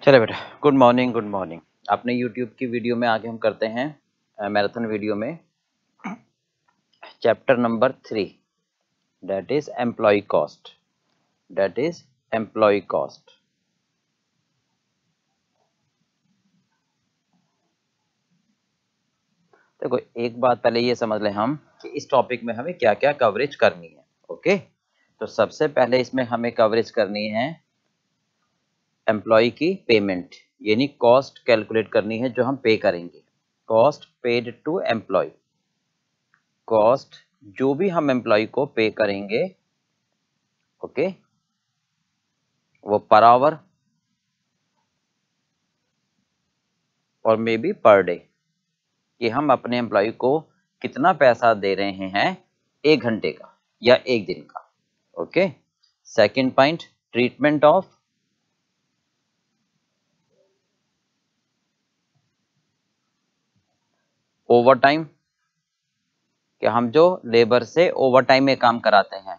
चलो बेटा, good morning good morning. अपने यूट्यूब की वीडियो में आगे हम करते हैं मैराथन वीडियो में chapter number 3, that is employee cost. देखो, एक बात पहले ये समझ लें हम कि इस टॉपिक में हमें क्या क्या कवरेज करनी है। ओके, तो सबसे पहले इसमें हमें कवरेज करनी है एम्प्लॉय की पेमेंट, यानी कॉस्ट कैलकुलेट करनी है जो हम पे करेंगे। Cost paid to employee, cost जो भी हम एम्प्लॉय को पे करेंगे, ओके, वो पर आवर और मे बी पर डे, कि हम अपने एम्प्लॉय को कितना पैसा दे रहे हैं एक घंटे का या एक दिन का। Okay, second point, treatment of over time, कि हम जो लेबर से ओवर टाइम में काम कराते हैं,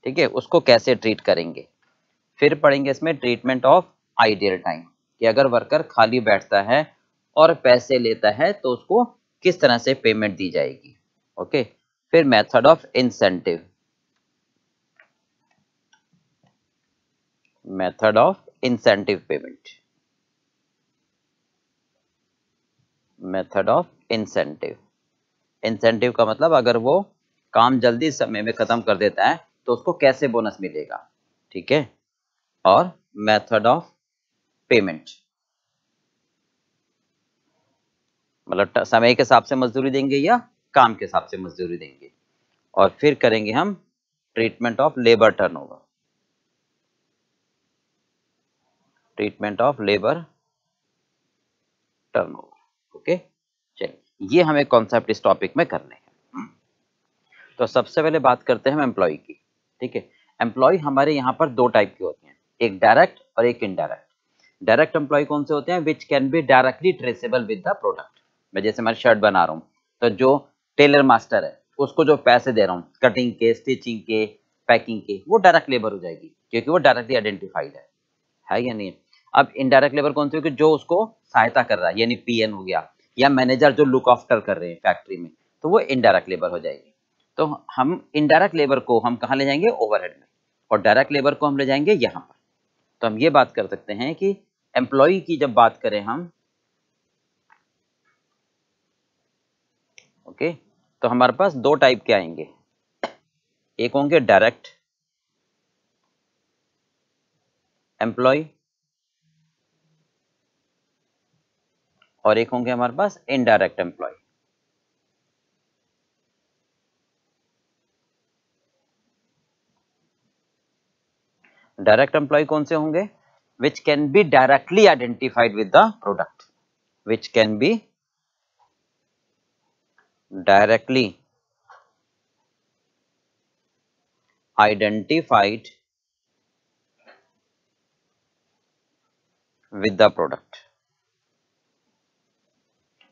ठीक है, उसको कैसे ट्रीट करेंगे। फिर पढ़ेंगे इसमें ट्रीटमेंट ऑफ आइडियल टाइम, कि अगर वर्कर खाली बैठता है और पैसे लेता है तो उसको किस तरह से पेमेंट दी जाएगी। ओके, फिर method of incentive, method of incentive payment, method of incentive. Incentive का मतलब अगर वो काम जल्दी समय में खत्म कर देता है तो उसको कैसे बोनस मिलेगा, ठीक है। और मेथड ऑफ पेमेंट, मतलब समय के हिसाब से मजदूरी देंगे या काम के हिसाब से मजदूरी देंगे। और फिर करेंगे हम treatment of labour turnover, treatment of labour turnover. Okay, चलिए, ये हमें कॉन्सेप्ट इस टॉपिक में करने हैं। तो सबसे पहले बात करते हैं हम एम्प्लॉय की, ठीक है। एम्प्लॉय हमारे यहाँ पर दो टाइप के होते हैं, एक डायरेक्ट और एक इनडायरेक्ट। डायरेक्ट एम्प्लॉय कौन से होते हैं? Which can be directly traceable with the product. मैं जैसे मैं शर्ट बना रहा हूँ, तो जो टेलर मास्टर है उसको जो पैसे दे रहा हूँ कटिंग के, स्टिचिंग के, पैकिंग के, वो डायरेक्ट लेबर हो जाएगी, क्योंकि वो डायरेक्टली आइडेंटिफाइड है या नहीं। अब इनडायरेक्ट लेबर कौन सी होगी? जो उसको सहायता कर रहा है, यानी पीएन हो गया, या मैनेजर जो लुक आफ्टर कर रहे हैं फैक्ट्री में, तो वो इनडायरेक्ट लेबर हो जाएगी। तो हम इनडायरेक्ट लेबर को हम कहाँ ले जाएंगे? ओवरहेड में, और डायरेक्ट लेबर को हम ले जाएंगे यहाँ पर। तो हम ये बात कर सकते हैं कि एम्प्लॉय की जब बात करें हम, ओके, तो हमारे पास दो टाइप के आएंगे, एक होंगे डायरेक्ट एम्प्लॉय और एक होंगे हमारे पास इनडायरेक्ट एम्प्लॉय। डायरेक्ट एम्प्लॉय कौन से होंगे? Which can be directly identified with the product, which can be directly identified with the product,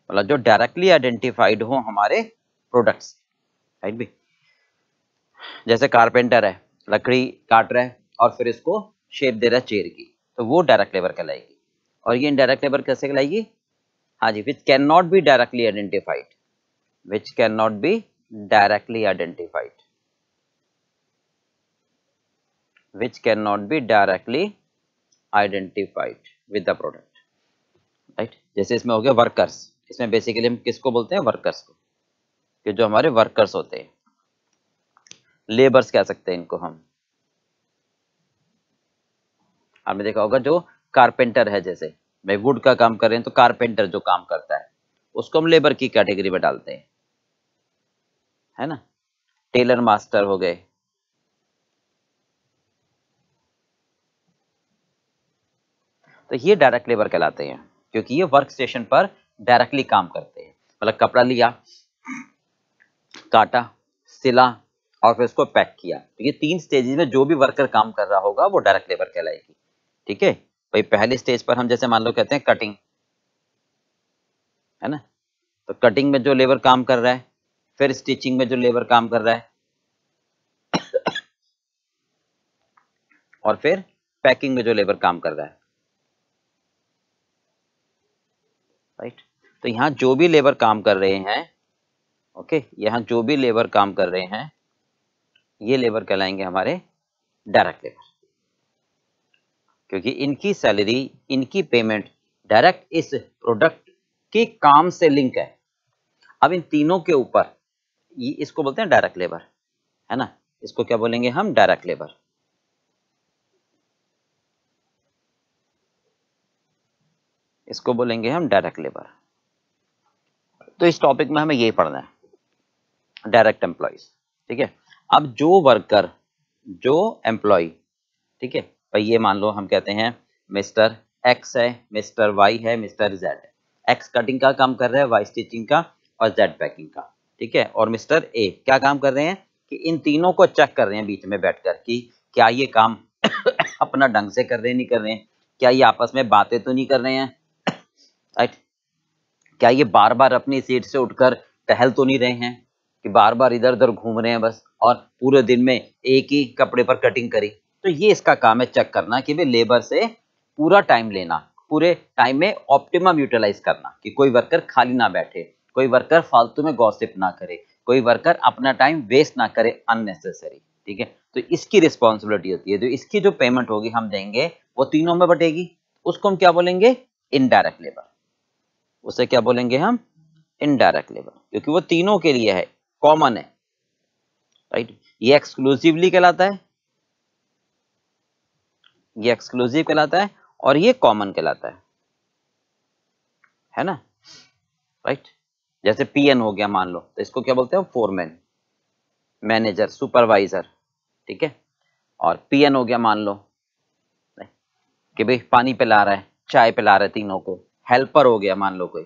मतलब जो डायरेक्टली आइडेंटिफाइड हो हमारे प्रोडक्ट्स, राइट भी। जैसे कारपेंटर है, लकड़ी काट रहा है और फिर इसको शेप दे रहा है चेयर की, तो वो डायरेक्ट लेबर कहलाएगी। और ये इनडायरेक्ट लेबर कैसे कहलाएगी? हाँ जी, which can not be directly identified, which can not be directly identified, which can not be directly identified with the product, right. जैसे इसमें हो गया वर्कर्स, इसमें बेसिकली हम किसको बोलते हैं? वर्कर्स को, कि जो हमारे वर्कर्स होते हैं, लेबर्स कह सकते हैं इनको हम। आपने देखा होगा जो कारपेंटर है, जैसे भाई वुड का काम कर रहे हैं तो कारपेंटर जो काम करता है उसको हम लेबर की कैटेगरी में डालते हैं, है ना। टेलर मास्टर हो गए, तो ये डायरेक्ट लेबर कहलाते हैं, क्योंकि ये वर्क स्टेशन पर डायरेक्टली काम करते हैं। मतलब कपड़ा लिया, काटा, सिला और फिर उसको पैक किया, तो ये तीन स्टेजेस में जो भी वर्कर काम कर रहा होगा वो डायरेक्ट लेबर कहलाएगी, ठीक है। भाई पहले स्टेज पर हम जैसे मान लो कहते हैं कटिंग, है ना, तो कटिंग में जो लेबर काम कर रहा है, फिर स्टिचिंग में जो लेबर काम कर रहा है, और फिर पैकिंग में जो लेबर काम कर रहा है, राइट। तो यहाँ जो भी लेबर काम कर रहे हैं, ओके, यहाँ जो भी लेबर काम कर रहे हैं ये लेबर कहलाएंगे हमारे डायरेक्ट लेबर, क्योंकि इनकी सैलरी, इनकी पेमेंट डायरेक्ट इस प्रोडक्ट के काम से लिंक है। अब इन तीनों के ऊपर ये इसको बोलते हैं डायरेक्ट लेबर, है ना, इसको क्या बोलेंगे हम, डायरेक्ट लेबर। इसको बोलेंगे हम डायरेक्ट लेबर। तो इस टॉपिक में हमें यही पढ़ना है, डायरेक्ट एम्प्लॉइज, ठीक है। अब जो वर्कर, जो एम्प्लॉय, ठीक है, भाई ये मान लो हम कहते हैं मिस्टर एक्स है, मिस्टर वाई है, मिस्टर जेड है। एक्स कटिंग का काम कर रहा है, वाई स्टिचिंग का, और जेड पैकिंग का, ठीक है। और मिस्टर ए क्या काम कर रहे हैं कि इन तीनों को चेक कर रहे हैं बीच में बैठकर कि क्या ये काम अपना ढंग से कर रहे हैं, नहीं कर रहे हैं, क्या ये आपस में बातें तो नहीं कर रहे हैं, राइट, क्या ये बार बार अपनी सीट से उठकर टहल तो नहीं रहे हैं, कि बार बार इधर उधर घूम रहे हैं बस, और पूरे दिन में एक ही कपड़े पर कटिंग करी। तो ये इसका काम है चेक करना कि भाई लेबर से पूरा टाइम लेना, पूरे टाइम में ऑप्टिमम यूटिलाइज करना, कि कोई वर्कर खाली ना बैठे, कोई वर्कर फालतू में गॉसिप ना करे, कोई वर्कर अपना टाइम वेस्ट ना करे अननेसेसरी, ठीक है। तो इसकी रिस्पॉन्सिबिलिटी होती है, तो इसकी जो पेमेंट होगी हम देंगे वो तीनों में बटेगी, उसको हम क्या बोलेंगे, इनडायरेक्ट लेबर। उसे क्या बोलेंगे हम, इनडायरेक्ट लेबर, क्योंकि वो तीनों के लिए है, कॉमन है, राइट। ये एक्सक्लूसिवली कहलाता है, ये एक्सक्लूसिव कहलाता है, और ये कॉमन कहलाता है ना, राइट। जैसे पीएन हो गया मान लो, तो इसको क्या बोलते हैं, फोरमैन, मैनेजर, सुपरवाइजर, ठीक है। और पीएन हो गया मान लो कि भाई पानी पिला रहा है, चाय पिला रहा है तीनों को। हेल्पर हो गया मान लो कोई,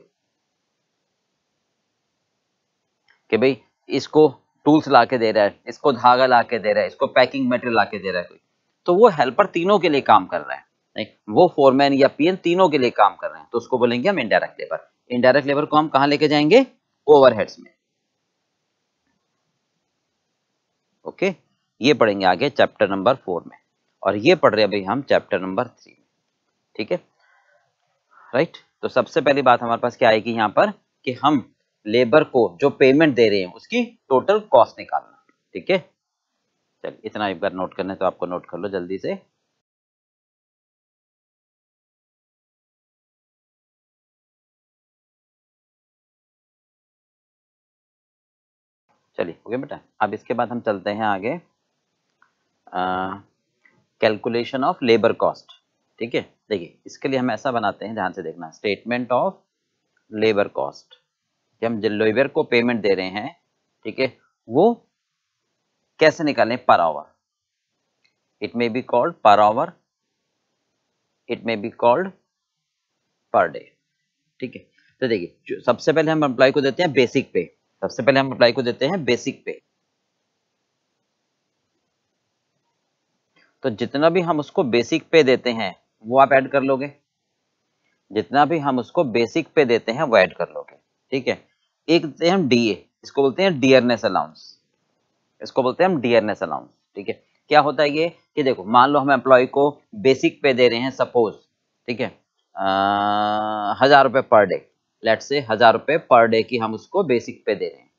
कि भाई इसको टूल्स ला के दे रहा है, इसको धागा ला के दे रहा है, इसको पैकिंग मटेरियल ला के दे रहा है कोई, तो वो हेल्पर तीनों के लिए काम कर रहा है, नहीं वो फोरमैन या पीएन तीनों के लिए काम कर रहे हैं, तो उसको बोलेंगे हम इनडायरेक्ट लेबर। इनडायरेक्ट लेबर को हम कहां लेके जाएंगे, ओवरहेड्स में, ओके। ये पढ़ेंगे आगे चैप्टर नंबर 4 में, और ये पढ़ रहे हैं भाई हम चैप्टर नंबर 3 में, ठीक है, राइट। तो सबसे पहली बात हमारे पास क्या आएगी यहाँ पर, कि हम लेबर को जो पेमेंट दे रहे हैं उसकी टोटल कॉस्ट निकालना, ठीक है। चलिए इतना एक बार नोट करना है तो आपको नोट कर लो जल्दी से। चलिए हो गया बेटा। अब इसके बाद हम चलते हैं आगे, कैलकुलेशन ऑफ लेबर कॉस्ट, ठीक है। देखिए इसके लिए हम ऐसा बनाते हैं, ध्यान से देखना, स्टेटमेंट ऑफ लेबर कॉस्ट, कि हम जिन लेबर को पेमेंट दे रहे हैं, ठीक है, वो कैसे निकालें, per hour, it may be called per hour, it may be called per day, ठीक है। तो देखिए सबसे पहले हम एम्प्लॉय को देते हैं बेसिक पे, सबसे पहले हम एम्प्लॉय को देते हैं बेसिक पे। तो जितना भी हम उसको बेसिक पे देते हैं वो आप ऐड कर लोगे, जितना भी हम उसको बेसिक पे देते हैं वो ऐड कर लोगे, ठीक है। एक देते हैं हम डीए, इसको बोलते हैं डियरनेस अलाउंस, इसको बोलते हैं हम डियरनेस अलाउंस, ठीक है। क्या होता है ये, कि देखो मान लो हम एम्प्लॉय को बेसिक पे दे रहे हैं सपोज, ठीक है, 1000 रुपए पर डे, लेट से 1000 रुपए पर डे की हम उसको बेसिक पे दे रहे हैं।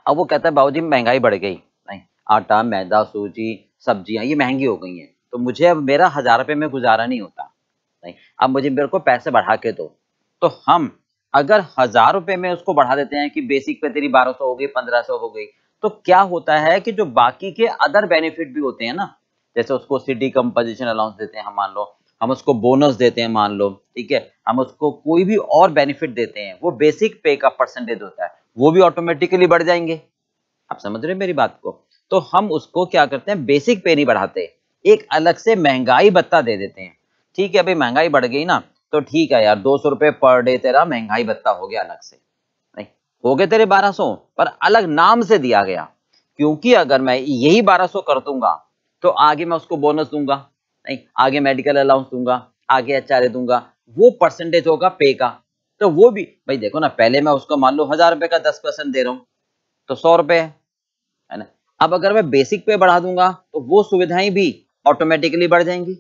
अब वो कहता है बाबूजी महंगाई बढ़ गई, नहीं आटा मैदा सूजी सब्जियां ये महंगी हो गई हैं, तो मुझे अब मेरा 1000 रुपए में गुजारा नहीं होता, नहीं अब मुझे मेरे को पैसे बढ़ा के दो। तो हम अगर 1000 रुपए में उसको बढ़ा देते हैं कि बेसिक पे तेरी 1200 हो गई, 1500 हो गई, तो क्या होता है कि जो बाकी के अदर बेनिफिट भी होते हैं ना, जैसे उसको सिटी कंपोजिशन अलाउंस देते हैं हम, मान लो हम उसको बोनस देते हैं मान लो, ठीक है, हम उसको कोई भी और बेनिफिट देते हैं, वो बेसिक पे का परसेंटेज होता है, वो भी ऑटोमेटिकली बढ़ जाएंगे। आप समझ रहे हैं मेरी बात को। तो हम उसको क्या करते हैं, बेसिक पे नहीं बढ़ाते, एक अलग से महंगाई भत्ता दे देते हैं। ठीक है भाई महंगाई बढ़ गई ना, तो ठीक है यार 200 रुपए पर डे तेरा महंगाई भत्ता हो गया अलग से, नहीं हो गए तेरे 1200 पर अलग नाम से दिया गया, क्योंकि अगर मैं यही 1200 कर दूंगा तो आगे मैं उसको बोनस दूंगा, नहीं आगे मेडिकल अलाउंस दूंगा, आगे एचआरए दूंगा, वो परसेंटेज होगा पे का। तो वो भी भाई देखो ना, पहले मैं उसको मान लो 1000 रुपए का 10% दे रहा हूं तो 100 रुपए है ना। अब अगर मैं बेसिक पे बढ़ा दूंगा तो वो सुविधाएं भी ऑटोमेटिकली बढ़ जाएंगी,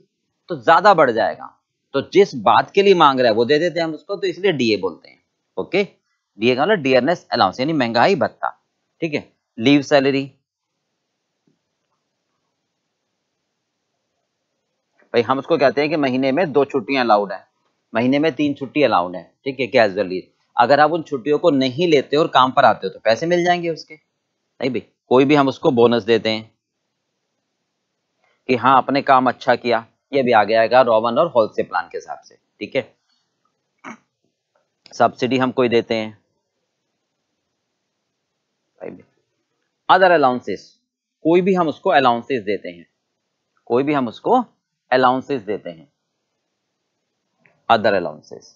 तो ज्यादा बढ़ जाएगा। तो जिस बात के लिए मांग रहा है वो दे देते हैं हम उसको, तो इसलिए डीए बोलते हैं। ओके, डीए का मतलब डियरनेस अलाउंस यानी महंगाई भत्ता। ठीक है, लीव सैलरी, भाई हम उसको कहते हैं कि महीने में 2 छुट्टियां अलाउड है, महीने में 3 छुट्टी अलाउड है। ठीक है, कैजुअल लीव। अगर आप उन छुट्टियों को नहीं लेते और काम पर आते हो तो पैसे मिल जाएंगे उसके। नहीं भाई, कोई भी हम उसको बोनस देते हैं कि हाँ आपने काम अच्छा किया, ये भी आ गया रॉवन और हॉल से प्लान के हिसाब से। ठीक है, सब्सिडी हम कोई देते हैं। अदर अलाउंसेस, कोई भी हम उसको अलाउंसेस देते हैं, कोई भी हम उसको अलाउंसेस देते हैं, अदर अलाउंसेस।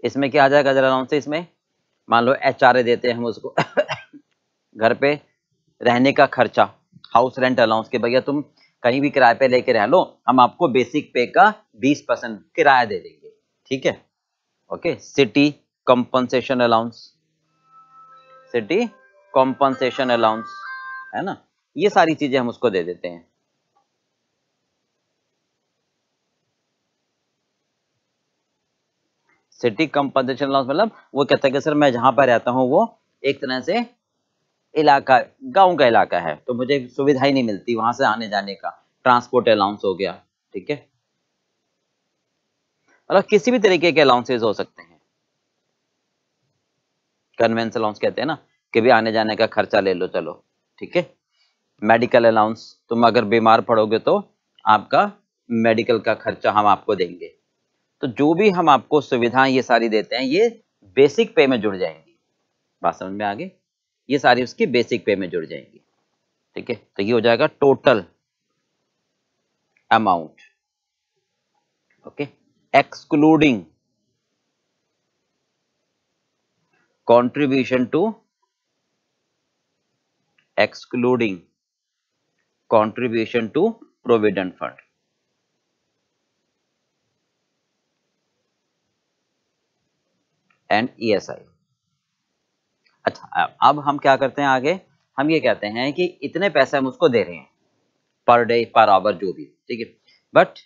इसमें क्या आ जाएगा अदर अलाउंसेस में? मान लो एचआरए देते हैं हम उसको घर पे रहने का खर्चा, हाउस रेंट अलाउंस के भैया तुम कहीं भी किराए पे लेके रह लो, हम आपको बेसिक पे का 20% किराया दे देंगे। ठीक है, okay. City compensation allowance, city compensation allowance है ना, ये सारी चीजें हम उसको दे देते हैं। सिटी कंपनसेशन अलाउंस मतलब वो कहता है कि सर मैं जहां पर रहता हूं वो एक तरह से इलाका, गांव का इलाका है, तो मुझे सुविधा ही नहीं मिलती वहां से आने जाने का, ट्रांसपोर्ट अलाउंस हो गया। ठीक है, मतलब किसी भी तरीके के अलाउंसेस हो सकते हैं। कन्वेंस अलाउंस कहते हैं ना कि भी आने जाने का खर्चा ले लो चलो। ठीक है, मेडिकल अलाउंस, तुम अगर बीमार पड़ोगे तो आपका मेडिकल का खर्चा हम आपको देंगे। तो जो भी हम आपको सुविधाएं ये सारी देते हैं ये बेसिक पे में जुड़ जाएंगी। बात समझ में आ गई? ये सारी उसकी बेसिक पे में जुड़ जाएंगी। ठीक है, तो ये हो जाएगा total amount. Okay, excluding contribution to, excluding contribution to provident fund and ESI। अच्छा, अब हम क्या करते हैं आगे, हम ये कहते हैं कि इतने पैसे हम उसको दे रहे हैं पर डे पर आवर जो भी। ठीक है, बट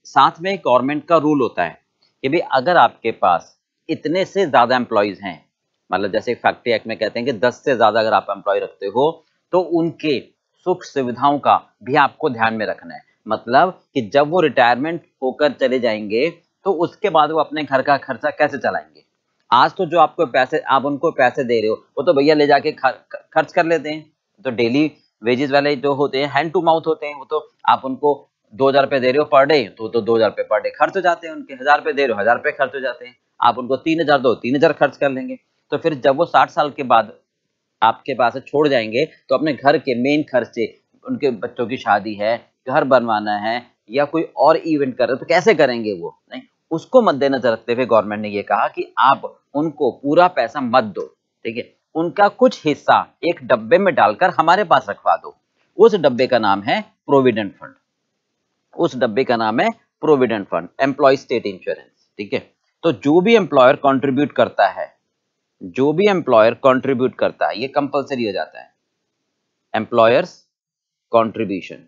साथ में गवर्नमेंट का रूल होता है कि भाई अगर आपके पास इतने से ज्यादा एम्प्लॉयज हैं, मतलब जैसे फैक्ट्री एक्ट में कहते हैं कि 10 से ज्यादा अगर आप एम्प्लॉय रखते हो तो उनके सुख सुविधाओं का भी आपको ध्यान में रखना है। मतलब कि जब वो रिटायरमेंट होकर चले जाएंगे तो उसके बाद वो अपने घर का खर्चा कैसे चलाएंगे। आज तो जो आपको पैसे, आप उनको पैसे दे रहे हो वो तो भैया ले जाके खर्च कर लेते हैं। तो डेली वेजेस वाले जो होते हैं हैंड टू माउथ होते हैं, वो तो आप उनको 2,000 रुपए दे रहे हो पर डे तो 2,000 रुपए पर डे खर्च हो जाते हैं उनके, 1,000 रुपए दे रहे हो 1,000 रुपए खर्च हो जाते हैं। आप उनको 3,000 दो 3,000 खर्च कर लेंगे। तो फिर जब वो 60 साल के बाद आपके पास से छोड़ जाएंगे तो अपने घर के मेन खर्चे, उनके बच्चों की शादी है, घर बनवाना है या कोई और इवेंट कर रहे हो तो कैसे करेंगे वो, नहीं, उसको मद्देनजर रखते हुए गवर्नमेंट ने ये कहा कि आप उनको पूरा पैसा मत दो। ठीक है, उनका कुछ हिस्सा एक डब्बे में डालकर हमारे पास रखवा दो। उस डब्बे का नाम है प्रोविडेंट फंड, उस डब्बे का नाम है provident fund, employee state insurance. ठीक है, तो जो भी एम्प्लॉयर कंट्रीब्यूट करता है, जो भी एम्प्लॉयर कंट्रीब्यूट करता है ये कंपलसरी हो जाता है। Employers contribution,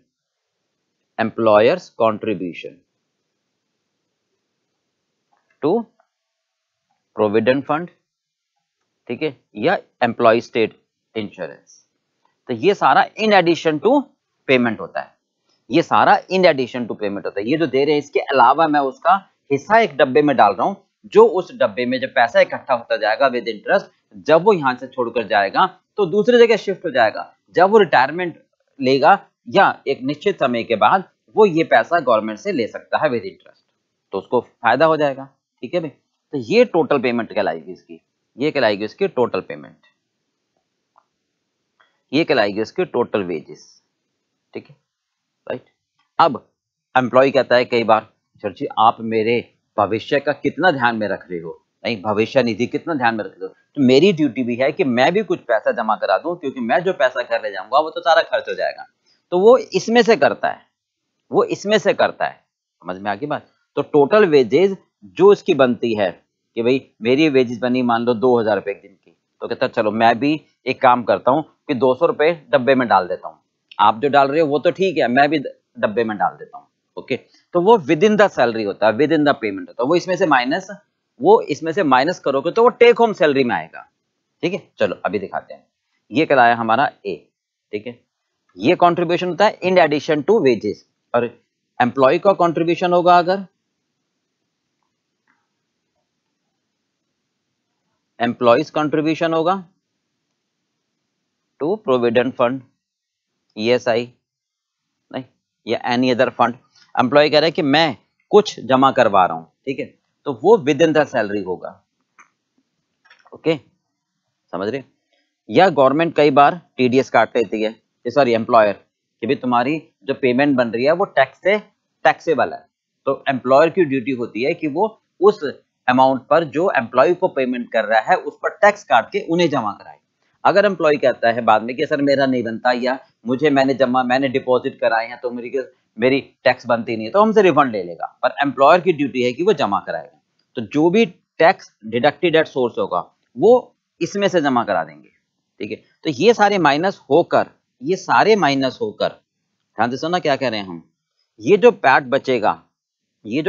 employers contribution to provident fund, ठीक है, या एम्प्लॉय स्टेट इंश्योरेंस। तो ये सारा इन एडिशन टू पेमेंट होता है, ये सारा इन एडिशन टू पेमेंट होता है। ये जो दे रहे हैं इसके अलावा मैं उसका हिस्सा एक डब्बे में डाल रहा हूं, जो उस डब्बे में जब पैसा इकट्ठा होता जाएगा विद इंटरेस्ट, जब वो यहां से छोड़कर जाएगा तो दूसरी जगह शिफ्ट हो जाएगा। जब वो रिटायरमेंट लेगा या एक निश्चित समय के बाद वो ये पैसा गवर्नमेंट से ले सकता है विद इंटरेस्ट, तो उसको फायदा हो जाएगा। ठीक है भाई, तो ये टोटल पेमेंट कहलाएगी इसकी, ये कहलाएगी इसकी टोटल पेमेंट, ये कहलाएगी इसकी टोटल वेजेस। ठीक है, राइट। अब एम्प्लॉय कहता है कई बार, सर जी आप मेरे भविष्य का कितना ध्यान में रख रहे हो, नहीं भविष्य निधि कितना ध्यान में रख रहे हो, तो मेरी ड्यूटी भी है कि मैं भी कुछ पैसा जमा करा दूं, क्योंकि मैं जो पैसा घर ले जाऊंगा वो तो सारा खर्च हो जाएगा। तो वो इसमें से करता है, वो इसमें से करता है। समझ में आ गई बात? तो टोटल वेजेस जो इसकी बनती है कि भाई मेरी वेजेस बनी मान लो 2,000 रुपए एक दिन की, तो कहता है चलो मैं भी एक काम करता हूं कि 200 रुपए डब्बे में डाल देता हूं। आप जो डाल रहे हो वो तो ठीक है, मैं भी डब्बे में डाल देता हूँ। ओके, तो वो विद इन द सैलरी होता है, विद इन द पेमेंट होता है, वो इसमें से माइनस करोगे तो वो टेक होम सैलरी में आएगा। ठीक है, चलो अभी दिखाते हैं। ये कहलाया हमारा ए। ठीक है, ये कंट्रीब्यूशन होता है इन एडिशन टू वेजेस, और एम्प्लॉय का कंट्रीब्यूशन होगा अगर एम्प्लॉयज कंट्रीब्यूशन होगा टू प्रोविडेंट फंड, ईएसआई नहीं, या एनी अदर फंड। एम्प्लॉय कह रहा है कि मैं कुछ जमा करवा रहा हूं, ठीक है, तो वो विद इन द सैलरी होगा। ओके, समझ रहे? या गवर्नमेंट कई बार टीडीएस काट लेती है, सॉरी एम्प्लॉयर, कि भाई तुम्हारी जो पेमेंट बन रही है वो टैक्स से टैक्सेबल है, तो एम्प्लॉयर की ड्यूटी होती है कि वो उस अमाउंट पर जो एम्प्लॉय को पेमेंट कर रहा है उस पर टैक्स काट के उन्हें जमा कराए। अगर एम्प्लॉय कहता है बाद में कि सर मेरा नहीं बनता, या मैंने डिपॉजिट कराए हैं तो मेरी टैक्स बनती नहीं है, तो हमसे रिफंड ले लेगा, पर एम्प्लॉयर की ड्यूटी है कि वो जमा कराएगा। तो जो भी टैक्स डिडक्टेड एट सोर्स होगा वो इसमें से जमा करा देंगे। ठीक है, तो ये सारे माइनस होकर ध्यान से सुनना क्या कह रहे हैं हम, ये जो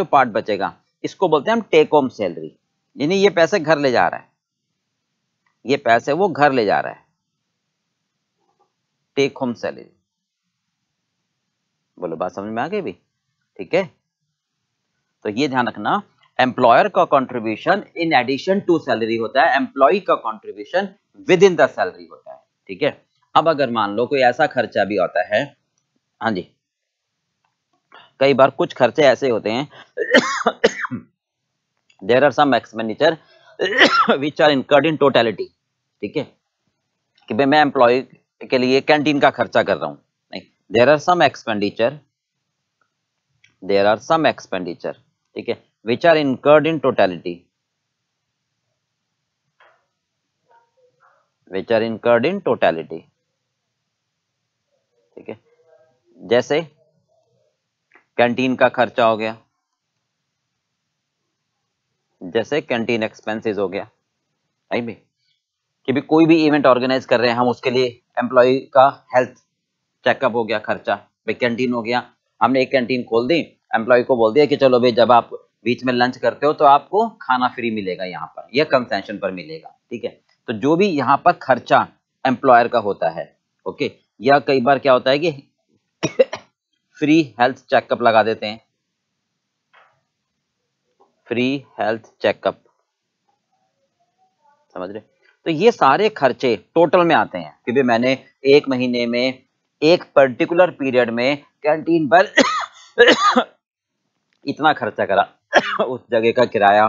पार्ट बचेगा इसको बोलते हैं हम टेक होम सैलरी, यानी ये पैसे घर ले जा रहा है, ये पैसे वो घर ले जा रहा है, टेक होम सैलरी। बोलो बात समझ में आ गई भी? ठीक है, तो ये ध्यान रखना, एम्प्लॉयर का contribution in addition to salary होता है, एम्प्लॉय का contribution within the salary होता है। ठीक है, अब अगर मान लो कोई ऐसा खर्चा भी होता है, हाँ जी, कई बार कुछ खर्चे ऐसे होते हैं there are some expenditure which are incurred in totality. ठीक है, कि भाई मैं एम्प्लॉय के लिए कैंटीन का खर्चा कर रहा हूं, नहीं, देयर आर सम एक्सपेंडिचर, ठीक है, which are incurred in totality, ठीक है, जैसे कैंटीन का खर्चा हो गया, जैसे कैंटीन एक्सपेंसेस हो गया, आई भी कि भी कोई भी इवेंट ऑर्गेनाइज कर रहे हैं हम, उसके लिए एम्प्लॉय का हेल्थ चेकअप हो गया खर्चा, भाई कैंटीन हो गया, हमने एक कैंटीन खोल दी, एम्प्लॉय को बोल दिया कि चलो भाई जब आप बीच में लंच करते हो तो आपको खाना फ्री मिलेगा यहाँ पर, या कंसेशन पर मिलेगा। ठीक है, तो जो भी यहाँ पर खर्चा एम्प्लॉयर का होता है, ओके, या कई बार क्या होता है कि फ्री हेल्थ चेकअप लगा देते हैं, फ्री हेल्थ चेकअप, समझ रहे? तो ये सारे खर्चे टोटल में आते हैं कि भाई मैंने एक महीने में एक पर्टिकुलर पीरियड में कैंटीन पर इतना खर्चा करा उस जगह का किराया,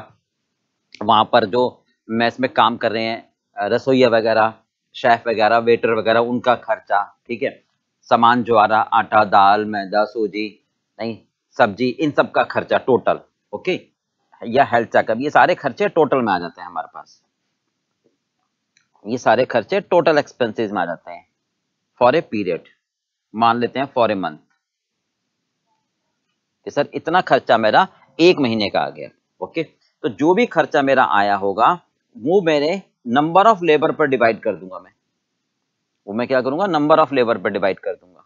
वहां पर जो मेस में काम कर रहे हैं रसोइया वगैरह, शेफ वगैरह, वेटर वगैरह, उनका खर्चा, ठीक है, सामान जो आ रहा, आटा, दाल, मैदा, सूजी, नहीं, सब्जी, इन सब का खर्चा टोटल, ओके, या हेल्थ चेकअप, ये सारे खर्चे टोटल में आ जाते हैं हमारे पास, ये सारे खर्चे टोटल एक्सपेंसेस में आ जाते हैं फॉर ए पीरियड। मान लेते हैं फॉर ए मंथ कि सर इतना खर्चा मेरा एक महीने का आ गया। ओके, तो जो भी खर्चा मेरा आया होगा वो मेरे नंबर ऑफ लेबर पर डिवाइड कर दूंगा, मैं क्या करूंगा, नंबर ऑफ लेबर पर डिवाइड कर दूंगा।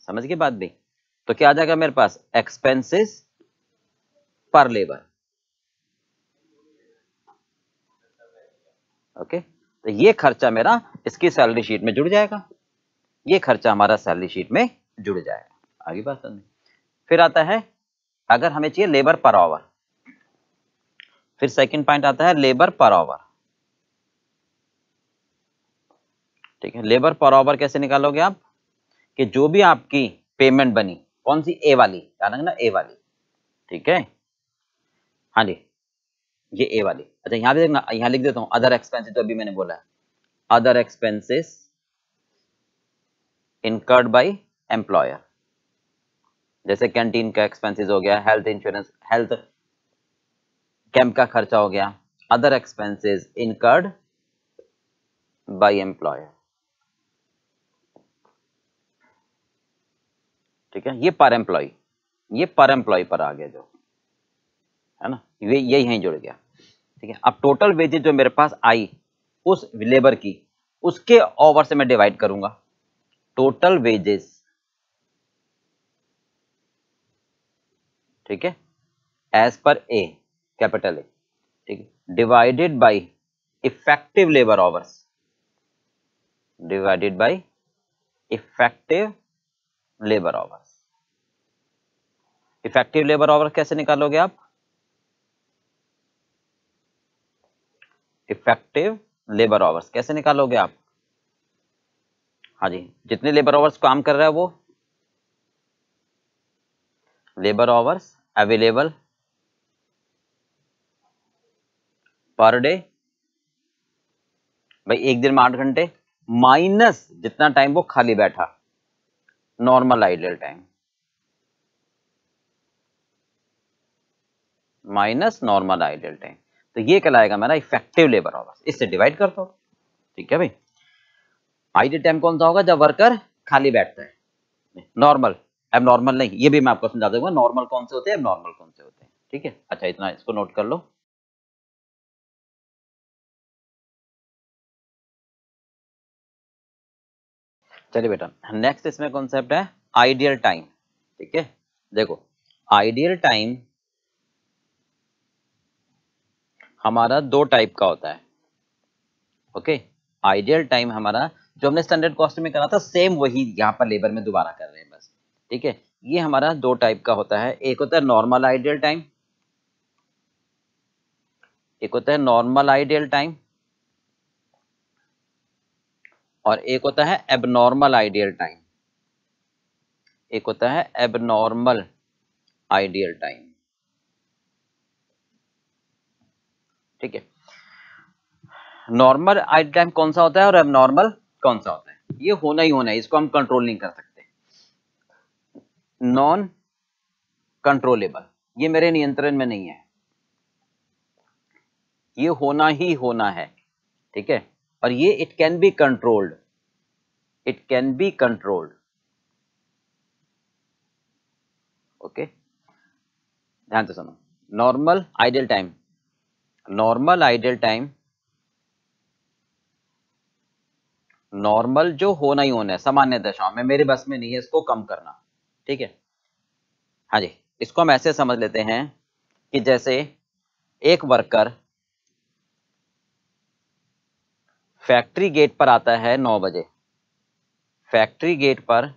समझ गए बात भी? तो क्या आ जाएगा मेरे पास, एक्सपेंसेस पर लेबर। ओके, तो ये खर्चा मेरा इसकी सैलरी शीट में जुड़ जाएगा, ये खर्चा हमारा सैलरी शीट में जुड़ जाएगा। आगे बात समझ। फिर आता है अगर हमें चाहिए लेबर पर आवर, फिर सेकंड पॉइंट आता है लेबर पर आवर। ठीक है, लेबर पर आवर कैसे निकालोगे आप, कि जो भी आपकी पेमेंट बनी, कौन सी, ए वाली, ध्यान रखना ए वाली, ठीक है, हाँ जी, ये ए वाली। अच्छा यहां भी देखना, यहां लिख देता हूं अदर एक्सपेंसेस, तो अभी मैंने बोला है other expenses incurred by employer, जैसे कैंटीन का एक्सपेंसेस हो गया, हेल्थ इंश्योरेंस, हेल्थ कैंप का खर्चा हो गया, other expenses incurred by employer. ठीक है, ये पर एम्प्लॉय पर आ गया, जो है ना, ये यहीं जुड़ गया। ठीक है, अब टोटल वेजेस जो मेरे पास आई उस लेबर की, उसके ओवर से मैं डिवाइड करूंगा, टोटल वेजेस, ठीक है, as per A, capital A, ठीक है, divided by effective labour hours, divided by effective labour hours. Effective labour hours कैसे निकालोगे आप? इफेक्टिव लेबर आवर्स कैसे निकालोगे आप? हाँ जी, जितने लेबर आवर्स काम कर रहा है वो, labour hours available per day, भाई एक दिन में 8 घंटे, माइनस जितना टाइम वो खाली बैठा, normal idle time, minus normal idle time. तो ये कहलाएगा मेरा इफेक्टिव लेबर आवर्स, इससे डिवाइड कर दो, ठीक है भाई। आइडल टाइम कौन सा होगा? जब वर्कर खाली बैठता है। नॉर्मल, अब नॉर्मल नहीं, ये भी मैं आपको समझा दूंगा नॉर्मल कौन से होते हैं, अब नॉर्मल कौन से होते हैं, ठीक है। अच्छा, इतना इसको नोट कर लो। चलिए बेटा, नेक्स्ट इसमें कॉन्सेप्ट है आइडियल टाइम, ठीक है। देखो, आइडियल टाइम हमारा दो टाइप का होता है, ओके। आइडियल टाइम हमारा जो हमने स्टैंडर्ड कॉस्ट में करा था, सेम वही यहाँ पर लेबर में दोबारा कर रहे हैं बस, ठीक है। ये हमारा दो टाइप का होता है, एक होता है नॉर्मल आइडियल टाइम, एक होता है नॉर्मल आइडियल टाइम, और एक होता है एबनॉर्मल आइडियल टाइम, एक होता है एबनॉर्मल आइडियल टाइम, ठीक है। नॉर्मल आइडियल टाइम कौन सा होता है और एबनॉर्मल कौन सा होता है? ये होना ही होना है, इसको हम कंट्रोल नहीं कर सकते, नॉन कंट्रोलेबल, ये मेरे नियंत्रण में नहीं है, ये होना ही होना है, ठीक है। और ये it can be controlled, it can be controlled, okay. ध्यान से सुनो, normal ideal time, normal ideal time, normal जो होना ही होना है, सामान्य दशाओं में, मेरे बस में नहीं है इसको कम करना, ठीक है। हाँ जी, इसको हम ऐसे समझ लेते हैं कि जैसे एक वर्कर फैक्ट्री गेट पर आता है 9 बजे, फैक्ट्री गेट पर,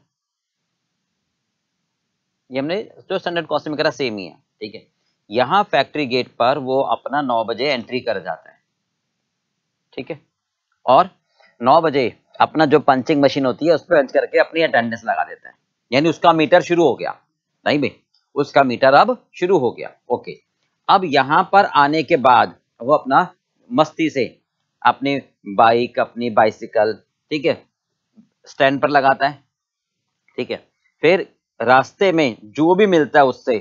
ये हमने जो स्टैंडर्ड कॉस्ट में करा सेम ही है, ठीक है। यहां फैक्ट्री गेट पर वो अपना 9 बजे एंट्री कर जाता है, ठीक है, और 9 बजे अपना जो पंचिंग मशीन होती है उस पर पंच करके अपनी अटेंडेंस लगा देता है, यानी उसका मीटर शुरू हो गया, नहीं भाई, उसका मीटर अब शुरू हो गया, ओके। अब यहां पर आने के बाद वो अपना मस्ती से अपनी बाइक, अपनी बाइसिकल, ठीक है, स्टैंड पर लगाता है, ठीक है। फिर रास्ते में जो भी मिलता है उससे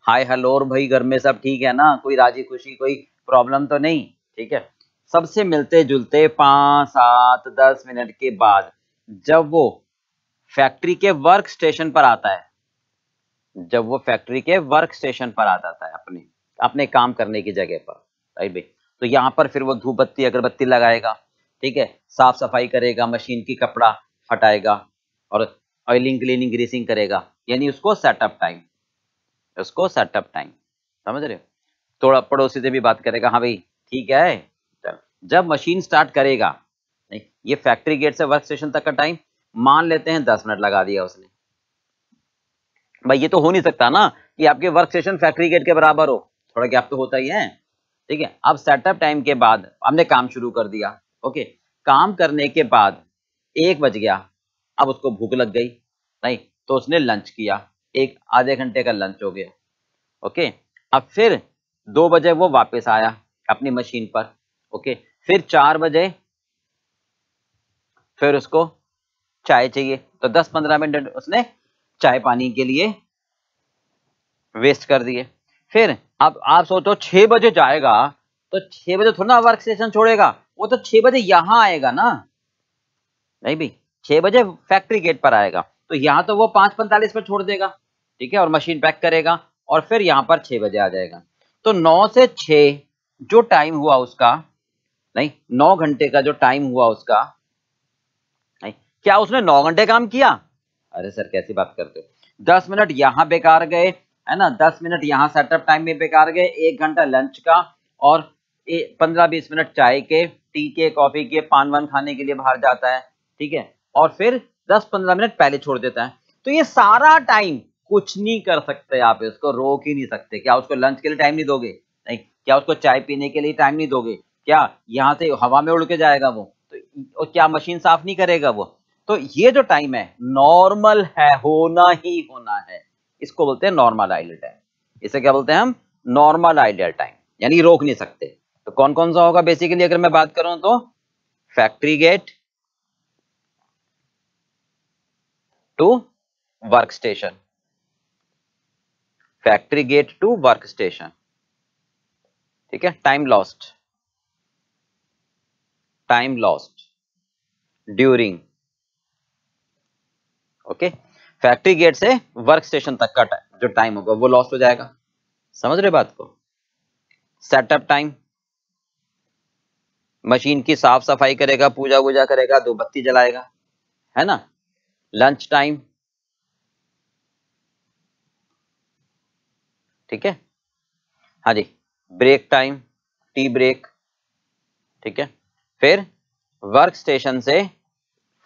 हाय हेलो, और भाई घर में सब ठीक है ना, कोई राजी खुशी, कोई प्रॉब्लम तो नहीं, ठीक है। सबसे मिलते जुलते 5, 7, 10 मिनट के बाद जब वो फैक्ट्री के वर्क स्टेशन पर आता है, जब वो फैक्ट्री के वर्क स्टेशन पर आता है, अपने अपने काम करने की जगह पर, राइट भाई, तो यहाँ पर फिर वो धूप बत्ती अगरबत्ती लगाएगा, ठीक है, साफ सफाई करेगा, मशीन की कपड़ा हटाएगा और ऑयलिंग, क्लीनिंग, ग्रीसिंग करेगा, यानी उसको सेटअप टाइम, उसको सेटअप टाइम, समझ रहे हो। थोड़ा पड़ोसी से भी बात करेगा, हाँ भाई ठीक है, चल। जब मशीन स्टार्ट करेगा, नहीं, ये फैक्ट्री गेट से वर्क स्टेशन तक का टाइम मान लेते हैं 10 मिनट लगा दिया उसने, भाई ये तो हो नहीं सकता ना कि आपके वर्क स्टेशन फैक्ट्री गेट के बराबर हो, थोड़ा गैप तो होता ही है, ठीक है। अब सेटअप टाइम के बाद हमने काम शुरू कर दिया, ओके। काम करने के बाद 1 बज गया, अब उसको भूख लग गई, नहीं, तो उसने लंच किया, एक आधे घंटे का लंच हो गया, ओके। अब फिर 2 बजे वो वापस आया अपनी मशीन पर, ओके। फिर 4 बजे फिर उसको चाय चाहिए, तो 10-15 मिनट उसने चाय पानी के लिए वेस्ट कर दिए। फिर अब आप सोचो 6 बजे जाएगा, तो 6 बजे थोड़ा ना वर्क स्टेशन छोड़ेगा, वो तो 6 बजे यहां आएगा ना, नहीं भी, 6 बजे फैक्ट्री गेट पर आएगा, तो यहां तो वो 5:45 पर छोड़ देगा, ठीक है, और मशीन पैक करेगा और फिर यहां पर 6 बजे आ जाएगा। तो 9 से 6 जो टाइम हुआ उसका, नहीं, 9 घंटे का जो टाइम हुआ उसका, नहीं, क्या उसने 9 घंटे काम किया? अरे सर कैसी बात करते हो, 10 मिनट यहाँ बेकार गए, है ना, 10 मिनट यहाँ सेटअप टाइम में बेकार गए, 1 घंटा लंच का और 15-20 मिनट चाय के, टी के, कॉफी के, पान वान खाने के लिए बाहर जाता है, ठीक है, और फिर 10-15 मिनट पहले छोड़ देता है। तो ये सारा टाइम कुछ नहीं कर सकते आप, इसको रोक ही नहीं सकते। क्या उसको लंच के लिए टाइम नहीं दोगे? नहीं। क्या उसको चाय पीने के लिए टाइम नहीं दोगे? क्या यहाँ से हवा में उड़ के जाएगा वो? तो क्या मशीन साफ नहीं करेगा वो? तो ये जो टाइम है नॉर्मल है, होना ही होना है, इसको बोलते हैं नॉर्मल आइडल टाइम। इसे क्या बोलते हैं हम? नॉर्मल आइडल टाइम, यानी रोक नहीं सकते। तो कौन कौन सा होगा बेसिकली अगर मैं बात करूं तो? Factory gate to work station, factory gate to work station, ठीक है। Time lost, time lost during, okay, factory gate से वर्क स्टेशन तक का जो टाइम होगा वो लॉस्ट हो जाएगा। समझ रहे बात को? सेटअप टाइम, मशीन की साफ सफाई करेगा, पूजा वूजा करेगा, दो बत्ती जलाएगा, है ना। लंच टाइम, ठीक है, हाँ जी। ब्रेक टाइम, टी ब्रेक, ठीक है। फिर वर्क स्टेशन से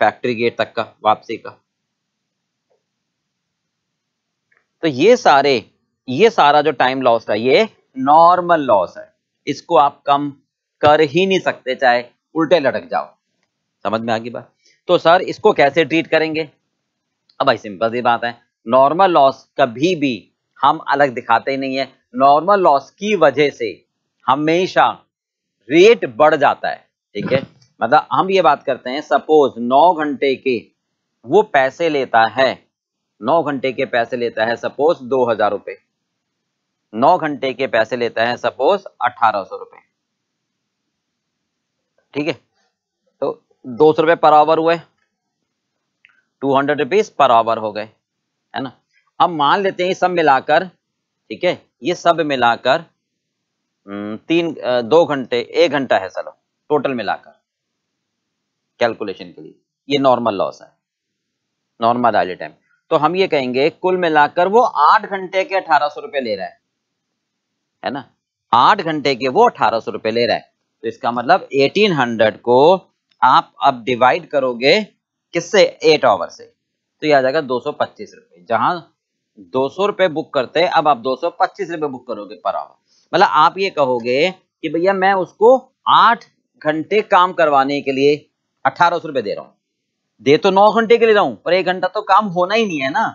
फैक्ट्री गेट तक का वापसी का। तो ये सारा जो टाइम लॉस है ये नॉर्मल लॉस है, इसको आप कम कर ही नहीं सकते चाहे उल्टे लटक जाओ। समझ में आ गई बात? तो सर इसको कैसे ट्रीट करेंगे? अब भाई सिंपल सी बात है, नॉर्मल लॉस कभी भी हम अलग दिखाते ही नहीं है। नॉर्मल लॉस की वजह से हमेशा रेट बढ़ जाता है, ठीक है। मतलब हम ये बात करते हैं, सपोज 9 घंटे के वो पैसे लेता है, 9 घंटे के पैसे लेता है सपोज 2000 रुपए, 9 घंटे के पैसे लेता है सपोज 1800 रुपए, ठीक है। तो 200 रुपए पर आवर हुए, 200 रुपीज पर आवर हो गए, है ना। अब मान लेते हैं ये सब मिलाकर, ठीक है, ये सब मिलाकर 2 घंटे 1 घंटा है, चलो टोटल मिलाकर कैलकुलेशन के लिए ये नॉर्मल लॉस है, नॉर्मल आइडल टाइम। तो हम ये कहेंगे कुल मिलाकर वो 8 घंटे के 1800 रुपए ले रहा है ना, 8 घंटे के वो 1800 रुपए ले रहा है। तो इसका मतलब 1800 को आप अब डिवाइड करोगे किससे? 8 आवर से, तो ये आ जाएगा 225 रुपए। जहां 200 रुपए बुक करते अब आप 225 रुपए बुक करोगे पर आवर। मतलब आप ये कहोगे कि भैया मैं उसको 8 घंटे काम करवाने के लिए 1800 रुपए दे रहा हूं, दे तो 9 घंटे के लिए रहा हूं, पर 1 घंटा तो काम होना ही नहीं है ना,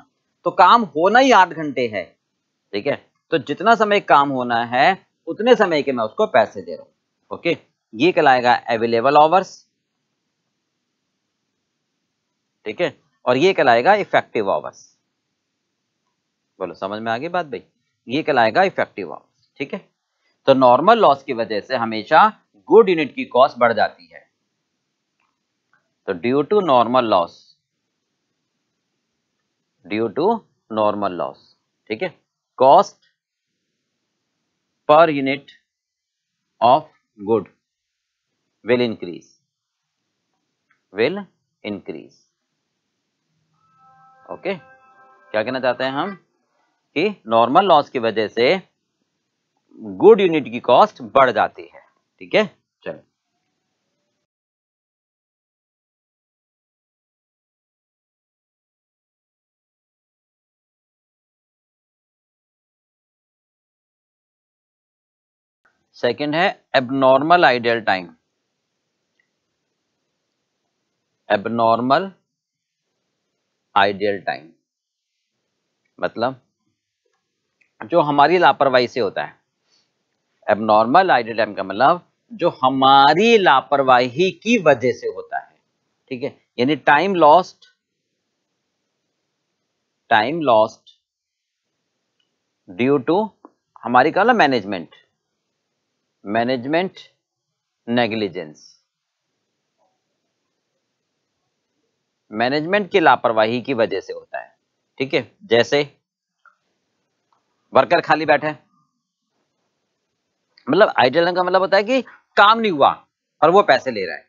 तो काम होना ही 8 घंटे है, ठीक है। तो जितना समय काम होना है उतने समय के मैं उसको पैसे दे रहा हूं, ओके। ये कहलाएगा अवेलेबल आवर्स, ठीक है, और ये कहलाएगा इफेक्टिव आवर्स। बोलो समझ में आ गई बात भाई? ये कहलाएगा इफेक्टिव आवर्स, ठीक है। तो नॉर्मल लॉस की वजह से हमेशा गुड यूनिट की कॉस्ट बढ़ जाती है। तो due to normal loss, due to normal loss, ठीक है, कॉस्ट पर unit of good will increase, okay. क्या कहना चाहते हैं हम कि नॉर्मल लॉस की वजह से गुड यूनिट की कॉस्ट बढ़ जाती है, ठीक है। चलो सेकंड है abnormal ideal time. Abnormal ideal time मतलब जो हमारी लापरवाही से होता है। एबनॉर्मल आइडियल टाइम का मतलब जो हमारी लापरवाही की वजह से होता है, ठीक है। यानी टाइम लॉस्ट ड्यू टू हमारी क्या मैनेजमेंट नेग्लिजेंस, मैनेजमेंट की लापरवाही की वजह से होता है, ठीक है। जैसे वर्कर खाली बैठे, मतलब आइडियल टाइम का मतलब होता है कि काम नहीं हुआ और वो पैसे ले रहा है।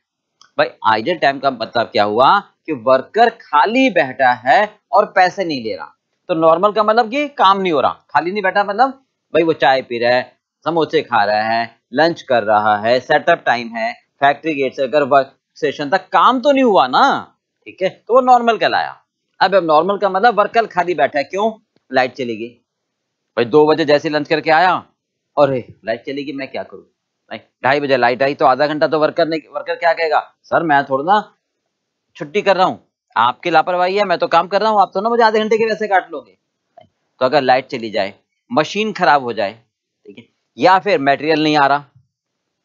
भाई आइडियल टाइम का मतलब क्या हुआ कि वर्कर खाली बैठा है और पैसे नहीं ले रहा। तो नॉर्मल का मतलब कि काम नहीं हो रहा, खाली नहीं बैठा मतलब भाई वो चाय पी रहा है, समोसे खा रहा है, लंच कर रहा है, सेटअप टाइम है, फैक्ट्री गेट से अगर वर्क स्टेशन तक काम तो नहीं हुआ ना, ठीक है, तो वो नॉर्मल कहलाया। अब नॉर्मल का मतलब वर्कर खाली बैठा है, क्यों? लाइट चली गई भाई, 2 बजे जैसे लंच करके आया और लाइट चली गई, मैं क्या करूं भाई, 2:30 बजे लाइट आई तो आधा घंटा तो वर्कर क्या कहेगा, सर मैं थोड़ा ना छुट्टी कर रहा हूं, आपकी लापरवाही है, मैं तो काम कर रहा हूं, आप तो ना मुझे आधे घंटे के वैसे काट लोगे। तो अगर लाइट चली जाए, मशीन खराब हो जाए, ठीक है, या फिर मटेरियल नहीं आ रहा,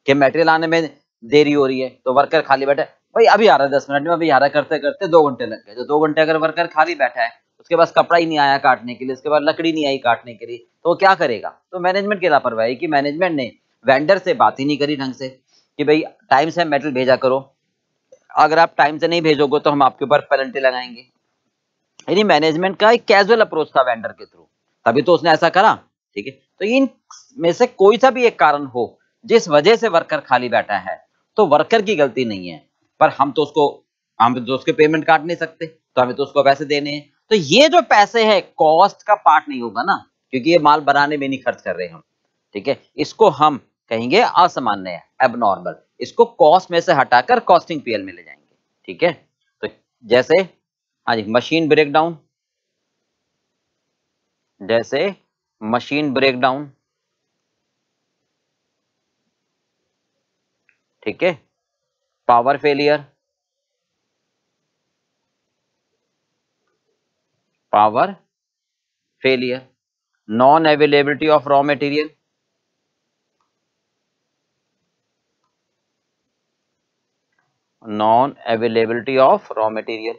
कि मटेरियल आने में देरी हो रही है, तो वर्कर खाली बैठा है, भाई अभी आ रहा है 10 मिनट में, अभी आ रहा है, करते करते 2 घंटे लग गए। तो 2 घंटे अगर वर्कर खाली बैठा है, उसके पास कपड़ा ही नहीं आया काटने के लिए, उसके बाद लकड़ी नहीं आई काटने के लिए, तो वो क्या करेगा? तो मैनेजमेंट की लापरवाही कि मैनेजमेंट ने वेंडर से बात ही नहीं करी ढंग से कि भाई टाइम से मेटल भेजा करो, अगर आप टाइम से नहीं भेजोगे तो हम आपके ऊपर पेनल्टी लगाएंगे। यानी मैनेजमेंट का एक कैजुअल अप्रोच था वेंडर के थ्रू, तभी तो उसने ऐसा करा, ठीक है। तो इन में से कोई सा भी एक कारण हो जिस वजह से वर्कर खाली बैठा है, तो वर्कर की गलती नहीं है, पर हम तो उसके पेमेंट काट नहीं सकते, तो हमें तो उसको पैसे देने हैं। तो ये जो पैसे है कॉस्ट का पार्ट नहीं होगा ना, क्योंकि ये माल बनाने में नहीं खर्च कर रहे हम, ठीक है। इसको हम कहेंगे असामान्य है, एबनॉर्मल, इसको कॉस्ट में से हटाकर कॉस्टिंग पीएल में ले जाएंगे, ठीक है। तो जैसे हाँ जी, मशीन ब्रेकडाउन, जैसे मशीन ब्रेकडाउन, ठीक है, power failure, power failure, non availability of raw material, non availability of raw material,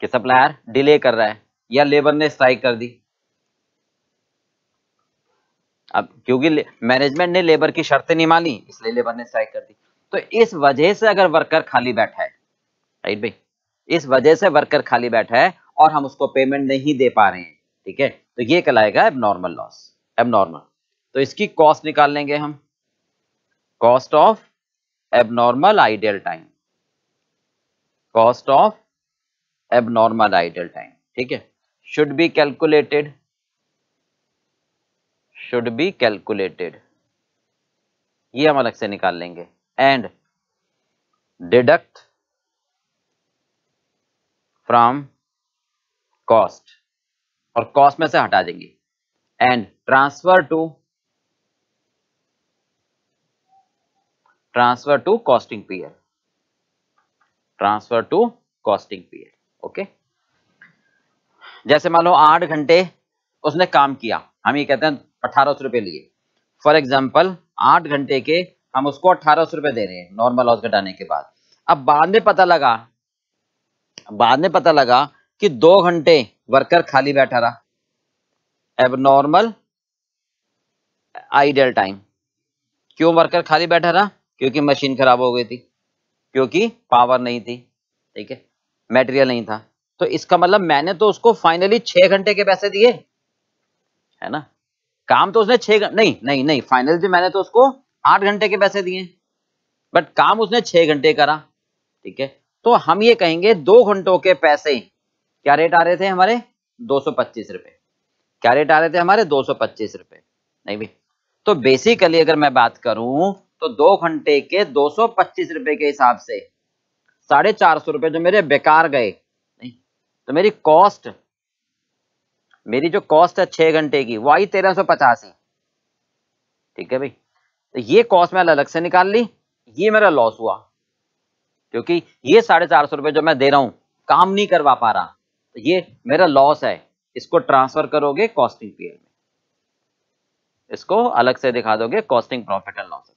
कि सप्लायर डिले कर रहा है या लेबर ने स्ट्राइक कर दी। अब क्योंकि मैनेजमेंट ने लेबर की शर्तें नहीं मानी, इसलिए लेबर ने स्ट्राइक कर दी। तो इस वजह से अगर वर्कर खाली बैठा है, राइट भाई, इस वजह से वर्कर खाली बैठा है और हम उसको पेमेंट नहीं दे पा रहे हैं, ठीक है, तो ये कहलाएगा एबनॉर्मल लॉस, एबनॉर्मल। तो इसकी कॉस्ट निकाल लेंगे हम, cost of abnormal idle time, cost of abnormal idle time, ठीक है, should be calculated, should be calculated, ये हम अलग से निकाल लेंगे, एंड डिडक्ट फ्रॉम कॉस्ट, और कॉस्ट में से हटा देंगे, and transfer to costing period, transfer to costing period, okay. जैसे मान लो 8 घंटे उसने काम किया, हम ये कहते हैं 1800 रुपए लिए, फॉर एग्जाम्पल 8 घंटे के हम उसको 1800 रुपए दे रहे हैं नॉर्मल लॉस घटाने के बाद। अब बाद में पता लगा कि 2 घंटे वर्कर खाली बैठा रहा, एबनॉर्मल आइडल टाइम। क्यों वर्कर खाली बैठा रहा? क्योंकि मशीन खराब हो गई थी, क्योंकि पावर नहीं थी, ठीक है, मटेरियल नहीं था। तो इसका मतलब मैंने तो उसको फाइनली 6 घंटे के पैसे दिए, है ना, काम तो उसने 6 नहीं फाइनली मैंने तो उसको 8 घंटे के पैसे दिए, बट काम उसने 6 घंटे करा, ठीक है। तो हम ये कहेंगे 2 घंटों के पैसे क्या रेट आ रहे थे हमारे, 225 रुपए। क्या रेट आ रहे थे हमारे, 225 रुपए, नहीं भी। तो बेसिकली अगर मैं बात करूं तो 2 घंटे के 225 रुपए के हिसाब से 450 रुपए जो मेरे बेकार गए, नहीं तो मेरी जो कॉस्ट है 6 घंटे की वो आई 1385, ठीक है भाई। तो ये कॉस्ट मैं अलग से निकाल ली, ये मेरा लॉस हुआ, क्योंकि ये 450 रुपए जो मैं दे रहा हूं काम नहीं करवा पा रहा, तो ये मेरा लॉस है, इसको ट्रांसफर करोगे कॉस्टिंग पीरियड में, इसको अलग से दिखा दोगे costing profit and loss account,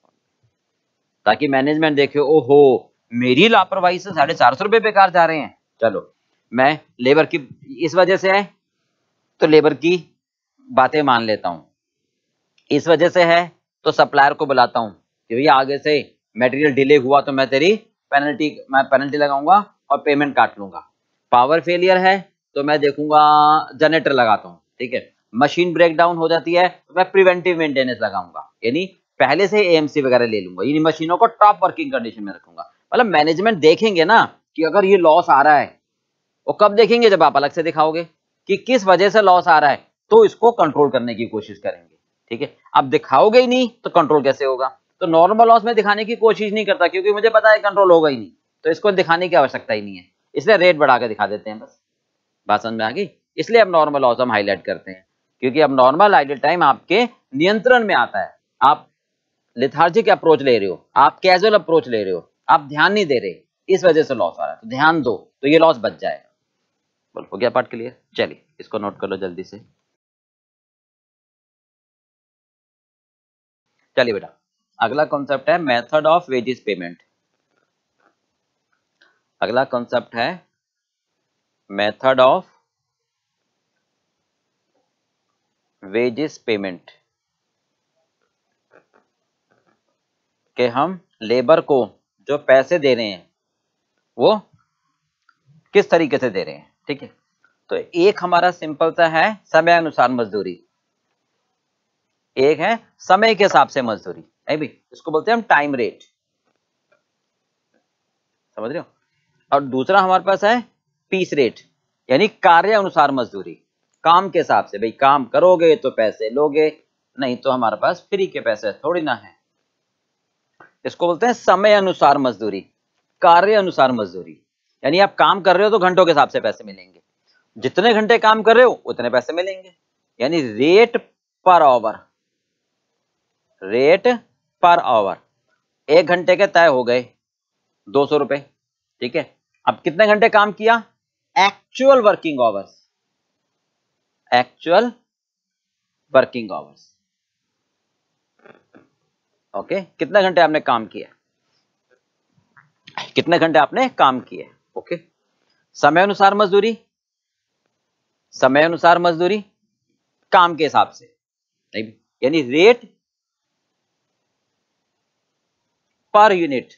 ताकि मैनेजमेंट देखे ओहो मेरी लापरवाही से 450 रुपए बेकार जा रहे हैं, चलो मैं लेबर की इस वजह से है तो लेबर की बातें मान लेता हूं, इस वजह से है तो सप्लायर को बुलाता हूं कि भैया आगे से मटेरियल डिले हुआ तो मैं पेनल्टी लगाऊंगा और पेमेंट काट लूंगा। पावर फेलियर है तो मैं देखूंगा जनरेटर लगाता हूं, ठीक है। मशीन ब्रेकडाउन हो जाती है तो मैं प्रिवेंटिव मेंटेनेंस लगाऊंगा, यानी पहले से एएमसी वगैरह ले लूंगा, यानी मशीनों को टॉप वर्किंग कंडीशन में रखूंगा। मतलब मैनेजमेंट देखेंगे ना कि अगर ये लॉस आ रहा है, वो कब देखेंगे? जब आप अलग से दिखाओगे कि किस वजह से लॉस आ रहा है, तो इसको कंट्रोल करने की कोशिश करेंगे। ठीक है, अब दिखाओगे ही नहीं तो कंट्रोल कैसे होगा? तो नॉर्मल लॉस में दिखाने की कोशिश नहीं करता, क्योंकि मुझे पता है कंट्रोल होगा ही नहीं, तो इसको दिखाने की आवश्यकता ही नहीं है, इसलिए रेट बढ़ा के दिखा देते हैं बस। बात समझ में आ गई? इसलिए अब नॉर्मल लॉस हम हाईलाइट करते हैं, क्योंकि अब नॉर्मल आइडल टाइम आपके नियंत्रण में आता है। आप लेथार्जिक अप्रोच ले रहे हो, आप कैजुअल अप्रोच ले रहे हो, आप ध्यान नहीं दे रहे, इस वजह से लॉस आ रहा है, तो ध्यान दो, तो ये लॉस बच जाएगा। बोल, हो गया पार्ट क्लियर? चलिए इसको नोट कर लो जल्दी से। चलिए बेटा, अगला कॉन्सेप्ट है मेथड ऑफ वेजेस पेमेंट। अगला कॉन्सेप्ट है मेथड ऑफ वेजेस पेमेंट, कि हम लेबर को जो पैसे दे रहे हैं वो किस तरीके से दे रहे हैं। ठीक है, तो एक हमारा सिंपल सा है समय अनुसार मजदूरी, एक है समय के हिसाब से मजदूरी, है भी, इसको बोलते हैं हम टाइम रेट, समझ रहे हो? और दूसरा हमारे पास है पीस रेट, यानी कार्य अनुसार मजदूरी, काम के हिसाब से, भाई काम करोगे तो पैसे लोगे, नहीं तो हमारे पास फ्री के पैसे थोड़ी ना है। इसको बोलते हैं समय अनुसार मजदूरी, कार्य अनुसार मजदूरी, यानी आप काम कर रहे हो तो घंटों के हिसाब से पैसे मिलेंगे, जितने घंटे काम कर रहे हो उतने पैसे मिलेंगे, यानी rate per hour, rate per hour. एक घंटे के तय हो गए 200 रुपए। ठीक है, अब कितने घंटे काम किया? Actual working hours, actual working hours. Okay, कितने घंटे आपने काम किया, कितने घंटे आपने काम किए। ओके, समय अनुसार मजदूरी, समय अनुसार मजदूरी, काम के हिसाब से, यानी रेट पर यूनिट,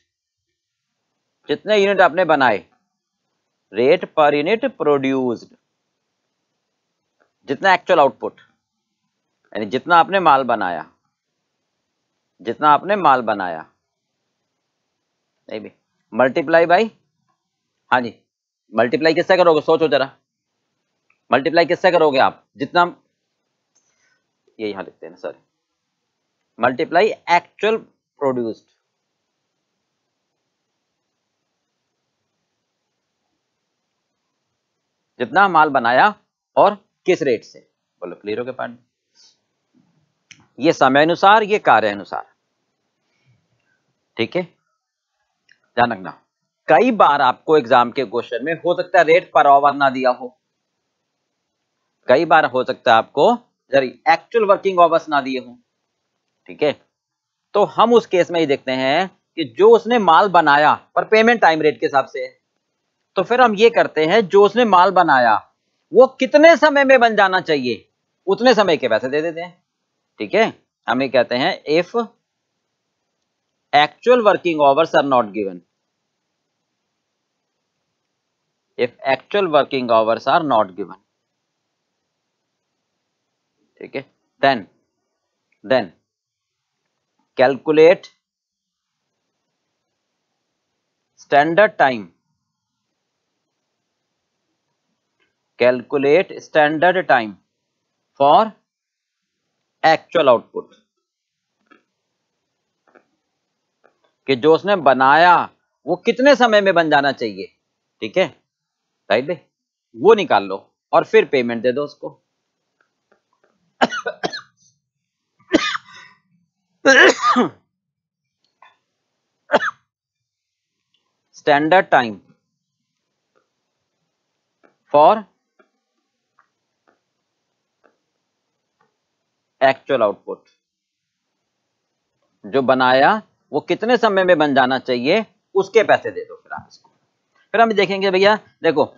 जितने यूनिट आपने बनाए, रेट पर यूनिट प्रोड्यूस्ड, जितना एक्चुअल आउटपुट, यानी जितना आपने माल बनाया, जितना आपने माल बनाया, नहीं भी, मल्टीप्लाई बाई, हाँ जी, मल्टीप्लाई किससे करोगे? सोचो जरा, मल्टीप्लाई किससे करोगे आप? जितना, ये यहां लिखते हैं, सॉरी, मल्टीप्लाई एक्चुअल प्रोड्यूस्ड, जितना माल बनाया और किस रेट से। बोलो क्लियर हो गया पार्ट? ये समय अनुसार, ये कार्य अनुसार। ठीक है, ध्यान रखना, कई बार आपको एग्जाम के क्वेश्चन में हो सकता है रेट पर आवर ना दिया हो, कई बार हो सकता है आपको एक्चुअल वर्किंग आवर्स ना दिए हो। ठीक है, तो हम उस केस में ही देखते हैं कि जो उसने माल बनाया पर पेमेंट टाइम रेट के हिसाब से है, तो फिर हम ये करते हैं, जो उसने माल बनाया वो कितने समय में बन जाना चाहिए, उतने समय के पैसे दे देते हैं। ठीक है, हम ये कहते हैं if actual working hours are not given, if actual working hours are not given, ठीक है, then calculate standard time, calculate standard time for actual output, कि जो उसने बनाया वो कितने समय में बन जाना चाहिए। ठीक है, राइट भाई, वो निकाल लो और फिर पेमेंट दे दो उसको। Standard time for actual output, जो बनाया वो कितने समय में बन जाना चाहिए, उसके पैसे दे दो फिर आप इसको। फिर हम देखेंगे भैया, देखो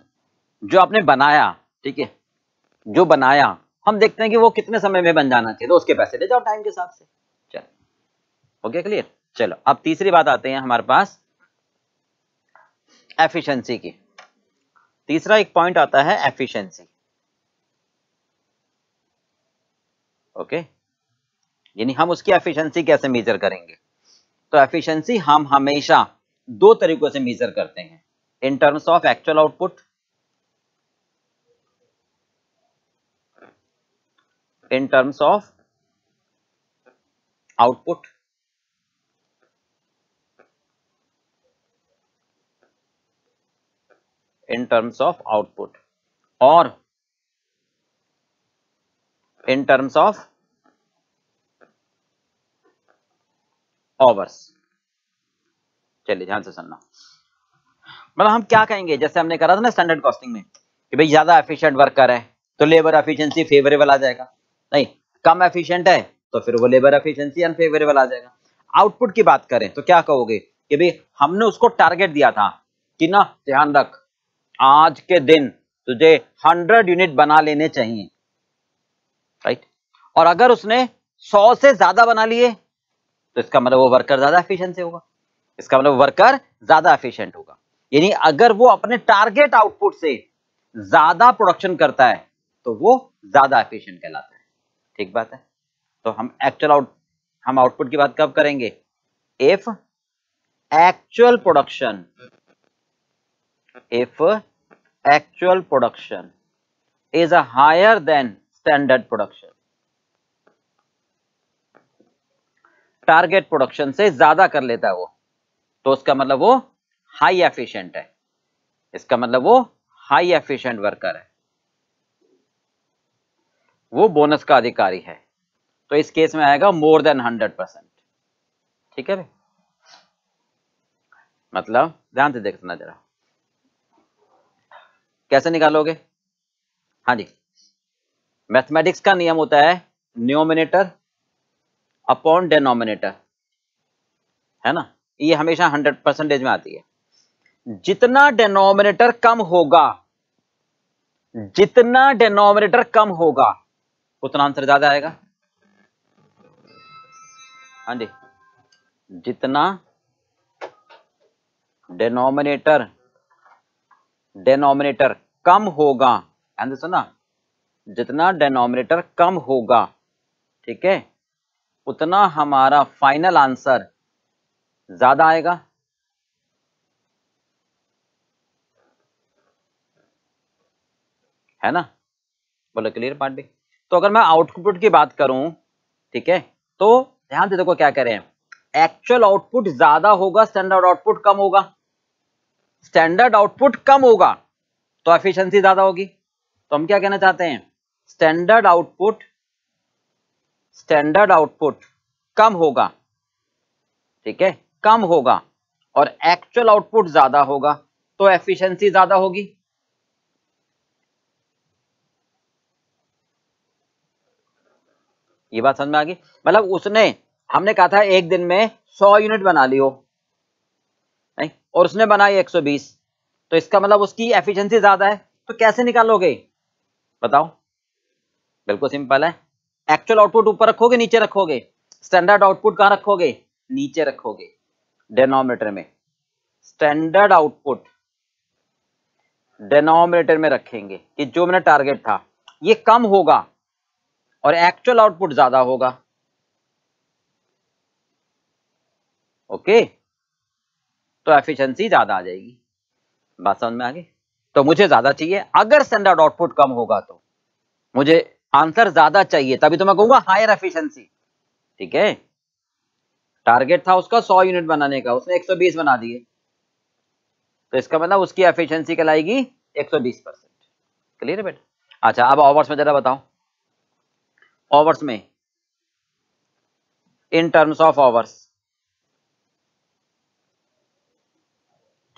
जो आपने बनाया, ठीक है, जो बनाया हम देखते हैं कि वो कितने समय में बन जाना चाहिए, तो उसके पैसे दे जाओ टाइम के हिसाब से। चलो, हो गया क्लियर? चलो अब तीसरी बात आते हैं हमारे पास एफिशिएंसी की। तीसरा एक पॉइंट आता है एफिशिएंसी। ओके, यानी हम उसकी एफिशिएंसी कैसे मेजर करेंगे? तो एफिशिएंसी हम हमेशा दो तरीकों से मेजर करते हैं। in terms of actual output, in terms of output, in terms of output, or in terms of hours। चलिए ध्यान से सुनना, मतलब हम क्या कहेंगे, जैसे हमने करा था ना स्टैंडर्ड कॉस्टिंग में कि भाई ज्यादा एफिशिएंट वर्कर है तो लेबर एफिशिएंसी फेवरेबल आ जाएगा, नहीं कम एफिशिएंट है तो फिर वो लेबर एफिशिएंसी अनफेवरेबल आ जाएगा। आउटपुट की बात करें तो क्या कहोगे कि भाई हमने उसको टारगेट दिया था कि ना ध्यान रख आज के दिन तुझे 100 यूनिट बना लेने चाहिए, राइट, और अगर उसने 100 से ज्यादा बना लिए तो इसका मतलब वो वर्कर ज्यादा एफिशिएंट होगा, इसका मतलब वर्कर ज्यादा एफिशिएंट होगा। यानी अगर वो अपने टारगेट आउटपुट से ज्यादा प्रोडक्शन करता है तो वो ज्यादा एफिशिएंट कहलाता है। ठीक बात है। तो हम आउटपुट की बात कब करेंगे, if actual production is a higher than standard production, target production से ज्यादा कर लेता है वो, तो उसका मतलब वो हाई एफिशिएंट है, इसका मतलब वो हाई एफिशिएंट वर्कर है, वो बोनस का अधिकारी है। तो इस केस में आएगा मोर देन 100%। ठीक है भाई, मतलब ध्यान से देखना जरा कैसे निकालोगे। हाँ जी, मैथमेटिक्स का नियम होता है न्यूमरेटर अपॉन डिनोमिनेटर, है ना, ये हमेशा 100% में आती है। जितना डिनोमिनेटर कम होगा, जितना डिनोमिनेटर कम होगा उतना आंसर ज्यादा आएगा। हाँ जी, जितना डिनोमिनेटर कम होगा, ध्यान से सुना, जितना डिनोमिनेटर कम होगा, ठीक है, उतना हमारा फाइनल आंसर ज्यादा आएगा। है ना, बोलो क्लियर पार्ट भी। तो अगर मैं आउटपुट की बात करूं, ठीक है, तो ध्यान से देखो क्या कह रहे हैं, एक्चुअल आउटपुट ज्यादा होगा, स्टैंडर्ड आउटपुट कम होगा, स्टैंडर्ड आउटपुट कम होगा तो एफिशिएंसी ज्यादा होगी। तो हम क्या कहना चाहते हैं, स्टैंडर्ड आउटपुट कम होगा, ठीक है, कम होगा, और एक्चुअल आउटपुट ज्यादा होगा तो एफिशिएंसी ज्यादा होगी। ये बात समझ में आ गई। मतलब हमने कहा था एक दिन में 100 यूनिट बना लियो, नहीं, और उसने बनाई 120, तो इसका मतलब उसकी एफिशिएंसी ज्यादा है। तो कैसे निकालोगे बताओ, बिल्कुल सिंपल है, एक्चुअल आउटपुट ऊपर रखोगे नीचे रखोगे, स्टैंडर्ड आउटपुट कहां रखोगे, नीचे रखोगे डिनोमिनेटर में, स्टैंडर्ड आउटपुट डिनोमिनेटर में रखेंगे कि जो मैंने टारगेट था ये कम होगा और एक्चुअल आउटपुट ज्यादा होगा। ओके, तो एफिशिएंसी ज्यादा आ जाएगी। बात समझ में आ गई। तो मुझे ज्यादा चाहिए, अगर स्टैंडर्ड आउटपुट कम होगा तो मुझे आंसर ज्यादा चाहिए, तभी तो मैं कहूंगा हायर एफिशिएंसी। ठीक है, टारगेट था उसका 100 यूनिट बनाने का, उसने 120 बना दिए, तो इसका मतलब उसकी एफिशिएंसी कहलाएगी 120%। क्लियर है बेटा। अच्छा, अब आवर्स में जरा बताओ, आवर्स में, इन टर्म्स ऑफ आवर्स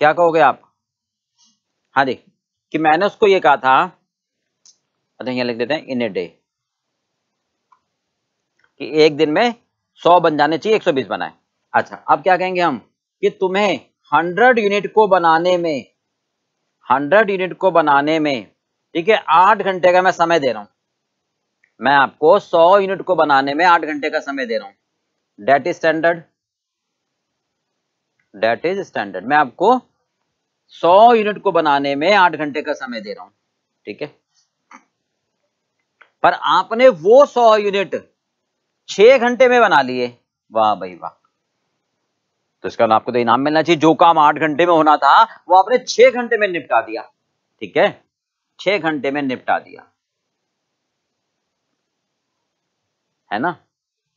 क्या कहोगे आप। हाँ जी, कि मैंने उसको ये कहा था, अच्छा यहां लिख देते हैं इन ए डे, कि एक दिन में 100 बन जाने चाहिए, 120 बनाए। अच्छा, अब क्या कहेंगे हम कि तुम्हें 100 यूनिट को बनाने में, 100 यूनिट को बनाने में, ठीक है, 8 घंटे का मैं समय दे रहा हूं, मैं आपको 100 यूनिट को बनाने में 8 घंटे का समय दे रहा हूं, that is standard, that is standard. मैं आपको 100 यूनिट को बनाने में 8 घंटे का समय दे रहा हूं, ठीक है, पर आपने वो 100 यूनिट 6 घंटे में बना लिए, वाह भाई वाह, तो इसका आपको तो इनाम मिलना चाहिए। जो काम 8 घंटे में होना था वो आपने 6 घंटे में निपटा दिया, ठीक है, 6 घंटे में निपटा दिया, है ना।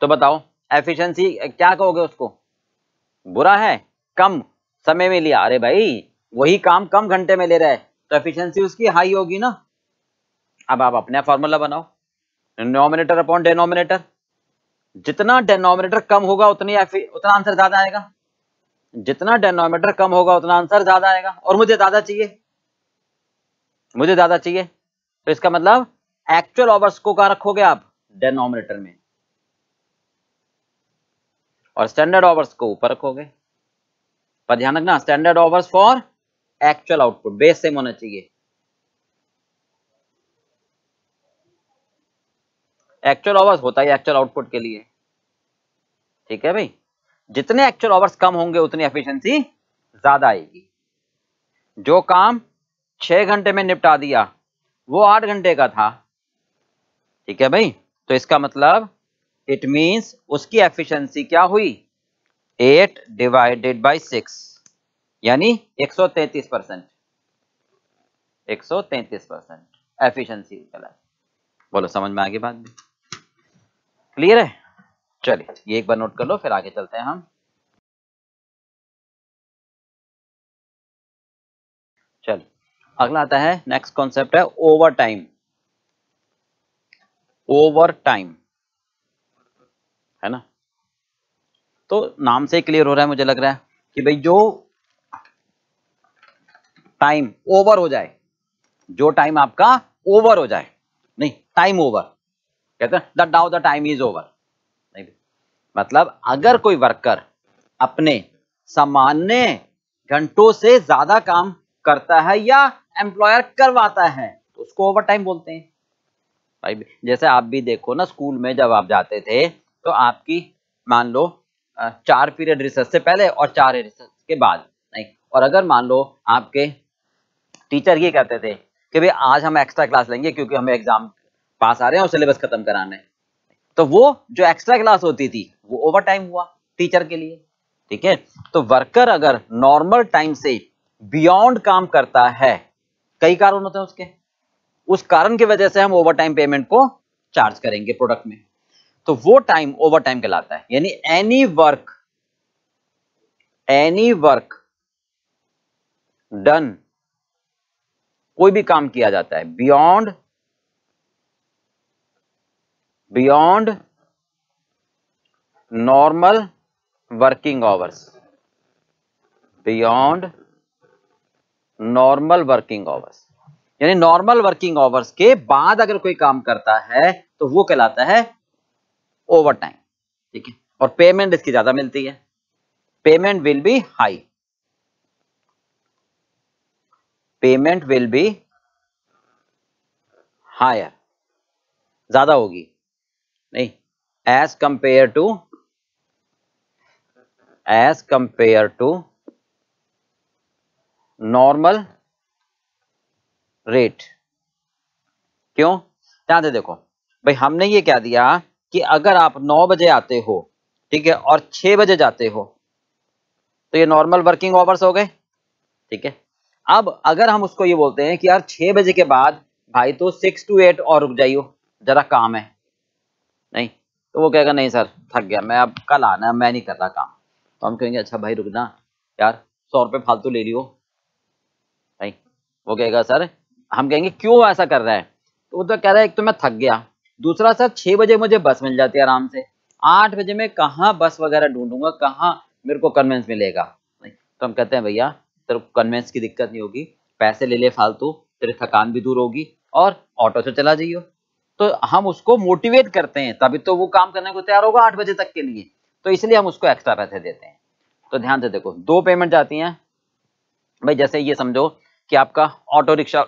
तो बताओ एफिशिएंसी क्या कहोगे उसको, बुरा है, कम समय में लिया। अरे भाई वही काम कम घंटे में ले रहा है तो एफिशिएंसी उसकी हाई होगी ना। अब आप अपना फॉर्मूला बनाओ, डिनोमिनेटर अपॉन डिनोमिनेटर, जितना डिनोमिनेटर कम होगा उतना आंसर ज्यादा आएगा, जितना डिनोमिनेटर कम होगा उतना आंसर ज्यादा आएगा। और मुझे ज्यादा चाहिए, मुझे ज्यादा चाहिए, तो इसका मतलब एक्चुअल आवर्स को कहां रखोगे आप, डिनोमिनेटर में, और स्टैंडर्ड आवर्स को ऊपर रखोगे। पर ध्यान रखना standard hours for actual output base same होना चाहिए। एक्चुअल आवर्स होता है एक्चुअल आउटपुट के लिए, ठीक है भाई। जितने एक्चुअल आवर्स कम होंगे उतनी एफिशिएंसी ज्यादा आएगी। जो काम 6 घंटे में निपटा दिया वो 8 घंटे का था, ठीक है भाई। तो इसका मतलब इट मींस उसकी एफिशिएंसी क्या हुई, 8 डिवाइडेड बाई 6 यानी 133%, 133% एफिशिएंसी निकला। बोलो समझ में आ गई बात भी, क्लियर है। चलिए ये एक बार नोट कर लो, फिर आगे चलते हैं हम। चलिए अगला आता है, नेक्स्ट कॉन्सेप्ट है ओवर टाइम। ओवर टाइम, है ना। तो नाम से क्लियर हो रहा है मुझे लग रहा है कि भाई जो टाइम ओवर हो जाए, जो टाइम आपका ओवर हो जाए, नहीं टाइम ओवर कहते हैं the now the time is over, नहीं मतलब अगर कोई वर्कर अपने सामान्य घंटों से ज्यादा काम करता है या एम्प्लॉयर करवाता है तो उसको ओवर टाइम बोलते हैं। भाई जैसे आप भी देखो ना, स्कूल में जब आप जाते थे तो आपकी मान लो 4 पीरियड रिसर्च से पहले और 4 रिसर्च के बाद, नहीं, और अगर मान लो आपके टीचर ये कहते थे कि भाई आज हम एक्स्ट्रा क्लास लेंगे क्योंकि हमें एग्जाम पास आ रहे हैं और सिलेबस खत्म कराना है, तो वो जो एक्स्ट्रा क्लास होती थी वो ओवर टाइम हुआ टीचर के लिए, ठीक है। तो वर्कर अगर नॉर्मल टाइम से बियॉन्ड काम करता है, कई कारण होते हैं उसके, उस कारण की वजह से हम ओवर टाइम पेमेंट को चार्ज करेंगे प्रोडक्ट में, तो वो टाइम ओवर टाइम कहलाता है। यानी एनी वर्क डन, कोई भी काम किया जाता है beyond normal working hours, beyond normal working hours, यानी नॉर्मल वर्किंग आवर्स के बाद अगर कोई काम करता है तो वो कहलाता है ओवर टाइम, ठीक है। और पेमेंट इसकी ज्यादा मिलती है, payment will be high, payment will be higher, ज्यादा होगी, नहीं, as compare to normal rate. क्यों, ध्यान से देखो भाई, हमने ये क्या दिया कि अगर आप 9 बजे आते हो, ठीक है, और 6 बजे जाते हो तो ये नॉर्मल वर्किंग आवर्स हो गए, ठीक है। अब अगर हम उसको ये बोलते हैं कि यार 6 बजे के बाद भाई तो 6 to 8 और रुक जाइयो, जरा काम है, नहीं, तो वो कहेगा नहीं सर थक गया मैं, अब कल आना, मैं नहीं कर रहा काम। तो हम कहेंगे अच्छा भाई रुकना यार, 100 रुपये फालतू ले लियो भाई। वो कहेगा सर, हम कहेंगे क्यों ऐसा कर रहा है, तो वो तो कह रहा है एक तो मैं थक गया, दूसरा सर 6 बजे मुझे बस मिल जाती है आराम से, 8 बजे में कहाँ बस वगैरह ढूंढूंगा, कहाँ मेरे को कन्वेंस मिलेगा, नहीं। तो हम कहते हैं भैया तेरे को कन्वेंस की दिक्कत नहीं होगी, पैसे ले ले फालतू, तेरी थकान भी दूर होगी और ऑटो से चला जाइयो। तो हम उसको मोटिवेट करते हैं, तभी तो वो काम करने को तैयार होगा 8 बजे तक के लिए, तो इसलिए हम उसको एक्स्ट्रा पैसे देते हैं। तो ध्यान से देखो, 2 पेमेंट जाती हैं भाई। जैसे ये समझो कि आपका ऑटो रिक्शा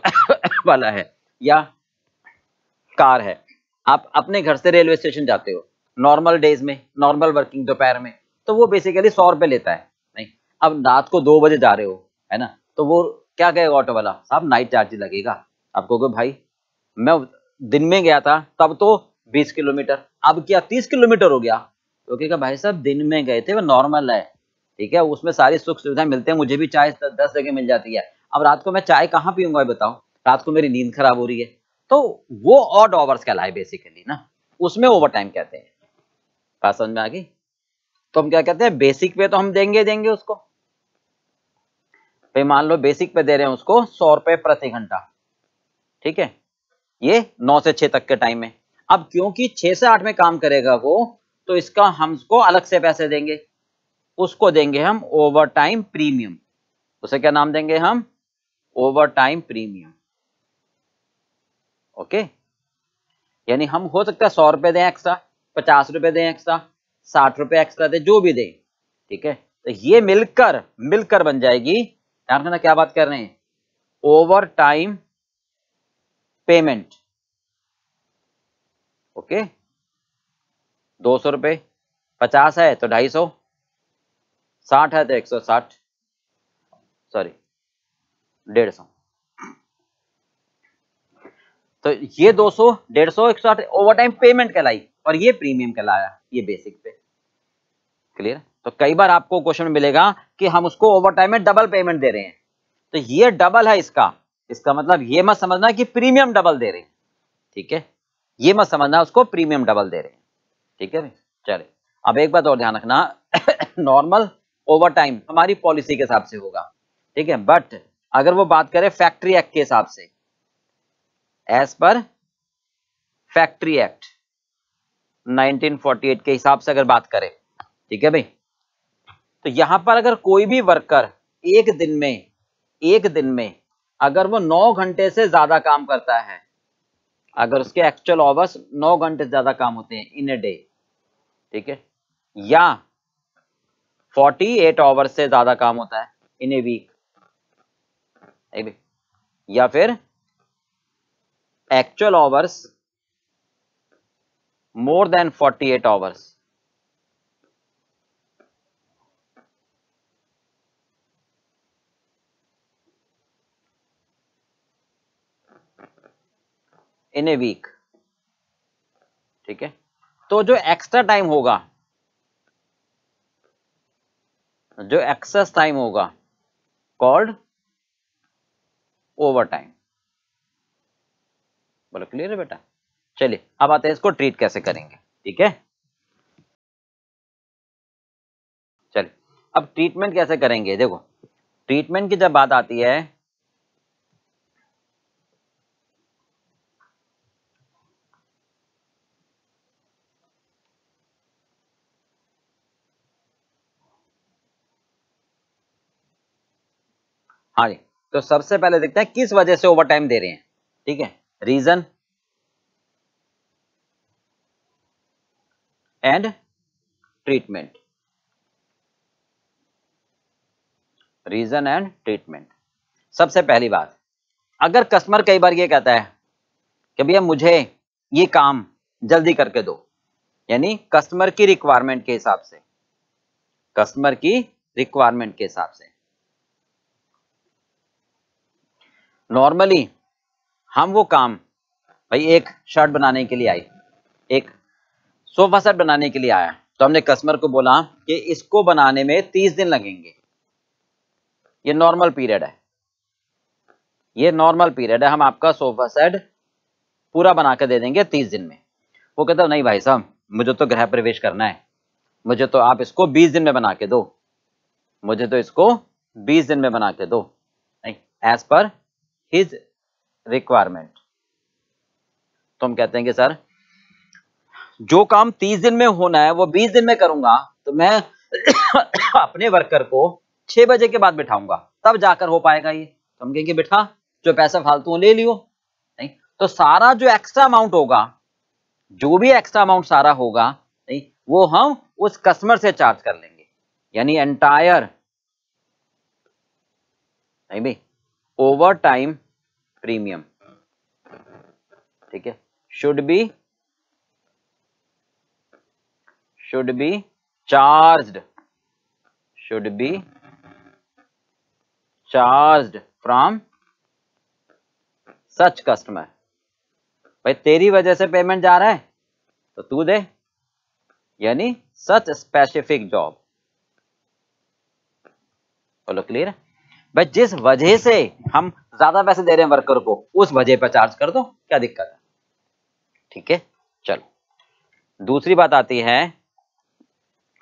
वाला है या कार है, आप अपने घर से रेलवे स्टेशन जाते हो नॉर्मल डेज में, नॉर्मल वर्किंग दोपहर में, तो वो बेसिकली 100 रुपए लेता है, नहीं। अब रात को 2 बजे जा रहे हो, है ना, तो वो क्या कहेगा ऑटो वाला, साहब नाइट चार्ज लगेगा। आप कहोगे भाई मैं दिन में गया था तब तो 20 किलोमीटर, अब क्या 30 किलोमीटर हो गया, तो कहेगा भाई साहब दिन में गए थे वो नॉर्मल है, ठीक है, उसमें सारी सुख सुविधाएं मिलते हैं, मुझे भी चाय 10 जगह मिल जाती है। अब रात को मैं चाय कहाँ पीऊंगा बताओ, रात को मेरी नींद खराब हो रही है, तो वो ऑड आवर्स कहलाए बेसिकली ना, उसमें ओवर टाइम कहते हैं। बात समझ में आ गई? तो हम क्या कहते हैं, बेसिक पे तो हम देंगे उसको, भाई मान लो बेसिक पे दे रहे हैं उसको 100 रुपए प्रति घंटा, ठीक है, ये 9 से 6 तक के टाइम में। अब क्योंकि 6 से 8 में काम करेगा वो, तो इसका हमको अलग से पैसे देंगे, उसको देंगे हम ओवर टाइम प्रीमियम। उसे क्या नाम देंगे हम, ओवर टाइम प्रीमियम। ओके, यानी हम हो सकता है 100 रुपए दें एक्स्ट्रा, 50 रुपए दें एक्स्ट्रा, 60 रुपए एक्स्ट्रा दें, जो भी दें, ठीक है, तो ये मिलकर बन जाएगी, ध्यान रखना क्या बात कर रहे हैं, ओवर टाइम पेमेंट। ओके, 200 रुपए, 50 है तो 250, 60 है तो 160, सॉरी 150, तो ये 200, 150, 160 ओवर टाइम पेमेंट कहलाई, और ये प्रीमियम कहलाया, ये बेसिक पे। क्लियर? तो कई बार आपको क्वेश्चन में मिलेगा कि हम उसको ओवर टाइम में डबल पेमेंट दे रहे हैं, तो ये डबल है इसका मतलब ये मत समझना कि प्रीमियम डबल दे रहे हैं, ठीक है, ये मत समझना उसको प्रीमियम डबल दे रहे हैं, ठीक है भाई। चले, अब एक बात और ध्यान रखना, नॉर्मल ओवर टाइम हमारी पॉलिसी के हिसाब से होगा, ठीक है, बट अगर वो बात करें फैक्ट्री एक्ट के हिसाब से, एज पर फैक्ट्री एक्ट 1948 के हिसाब से अगर बात करें, ठीक है भाई, तो यहां पर अगर कोई भी वर्कर एक दिन में अगर वो 9 घंटे से ज्यादा काम करता है, अगर उसके एक्चुअल आवर्स 9 घंटे से ज्यादा काम होते हैं इन ए डे, ठीक है, या 48 आवर्स से ज्यादा काम होता है इन ए वीक, या फिर actual hours more than 48 hours, in a week, ठीक है, तो जो एक्स्ट्रा टाइम होगा, जो एक्सेस टाइम होगा, कॉल्ड ओवर टाइम। बोलो क्लियर है बेटा? चलिए अब आते हैं इसको ट्रीट कैसे करेंगे, ठीक है। चलिए अब ट्रीटमेंट कैसे करेंगे, देखो ट्रीटमेंट की जब बात आती है, हाँ जी, तो सबसे पहले देखते हैं किस वजह से ओवर टाइम दे रहे हैं, ठीक है, reason and treatment, reason and treatment. सबसे पहली बात, अगर कस्टमर कई बार ये कहता है कि भैया मुझे ये काम जल्दी करके दो, यानी कस्टमर की रिक्वायरमेंट के हिसाब से, कस्टमर की रिक्वायरमेंट के हिसाब से, नॉर्मली हम वो काम, भाई एक शर्ट बनाने के लिए आई, एक सोफा सेट बनाने के लिए आया, तो हमने कस्टमर को बोला कि इसको बनाने में 30 दिन लगेंगे, ये नॉर्मल पीरियड है, ये नॉर्मल पीरियड है, हम आपका सोफा सेट पूरा बना के दे देंगे 30 दिन में। वो कहता नहीं भाई साहब, मुझे तो गृह प्रवेश करना है, मुझे तो आप इसको 20 दिन में बना के दो, मुझे तो इसको 20 दिन में बना के दो, नहीं, एज पर हिज रिक्वायरमेंट। तो हम कहते हैं कि सर जो काम 30 दिन में होना है वो 20 दिन में करूंगा, तो मैं अपने वर्कर को 6 बजे के बाद बिठाऊंगा, तब जाकर हो पाएगा ये। तो हम कहेंगे बिठा, जो पैसा फालतू ले लियो, नहीं तो सारा जो एक्स्ट्रा अमाउंट होगा, जो भी एक्स्ट्रा अमाउंट सारा होगा, नहीं वो हम उस कस्टमर से चार्ज कर लेंगे, यानी एंटायर, नहीं भाई, ओवर टाइम प्रीमियम, ठीक है, should B charged, should be charged from such customer। भाई तेरी वजह से पेमेंट जा रहा है तो तू दे, यानी सच स्पेसिफिक जॉब, बोलो क्लियर है भाई। जिस वजह से हम ज्यादा पैसे दे रहे हैं वर्कर को, उस वजह पर चार्ज कर दो, क्या दिक्कत है। ठीक है, चलो दूसरी बात आती है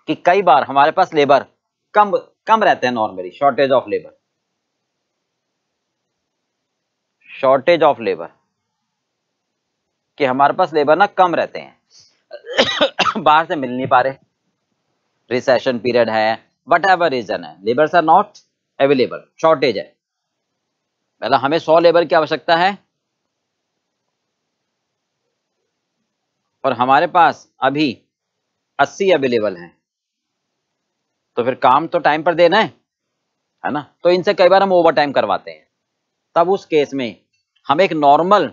कि कई बार हमारे पास लेबर कम कम रहते हैं, normally shortage of labour, shortage of labour, कि हमारे पास लेबर ना कम रहते हैं बाहर से मिल नहीं पा रहे, रिसेशन पीरियड है, वट एवर रीजन है, labours are not available, shortage है। पहला हमें 100 लेबर की आवश्यकता है और हमारे पास अभी 80 अवेलेबल है, तो फिर काम तो टाइम पर देना है ना। तो इनसे कई बार हम ओवर टाइम करवाते हैं, तब उस केस में हम एक नॉर्मल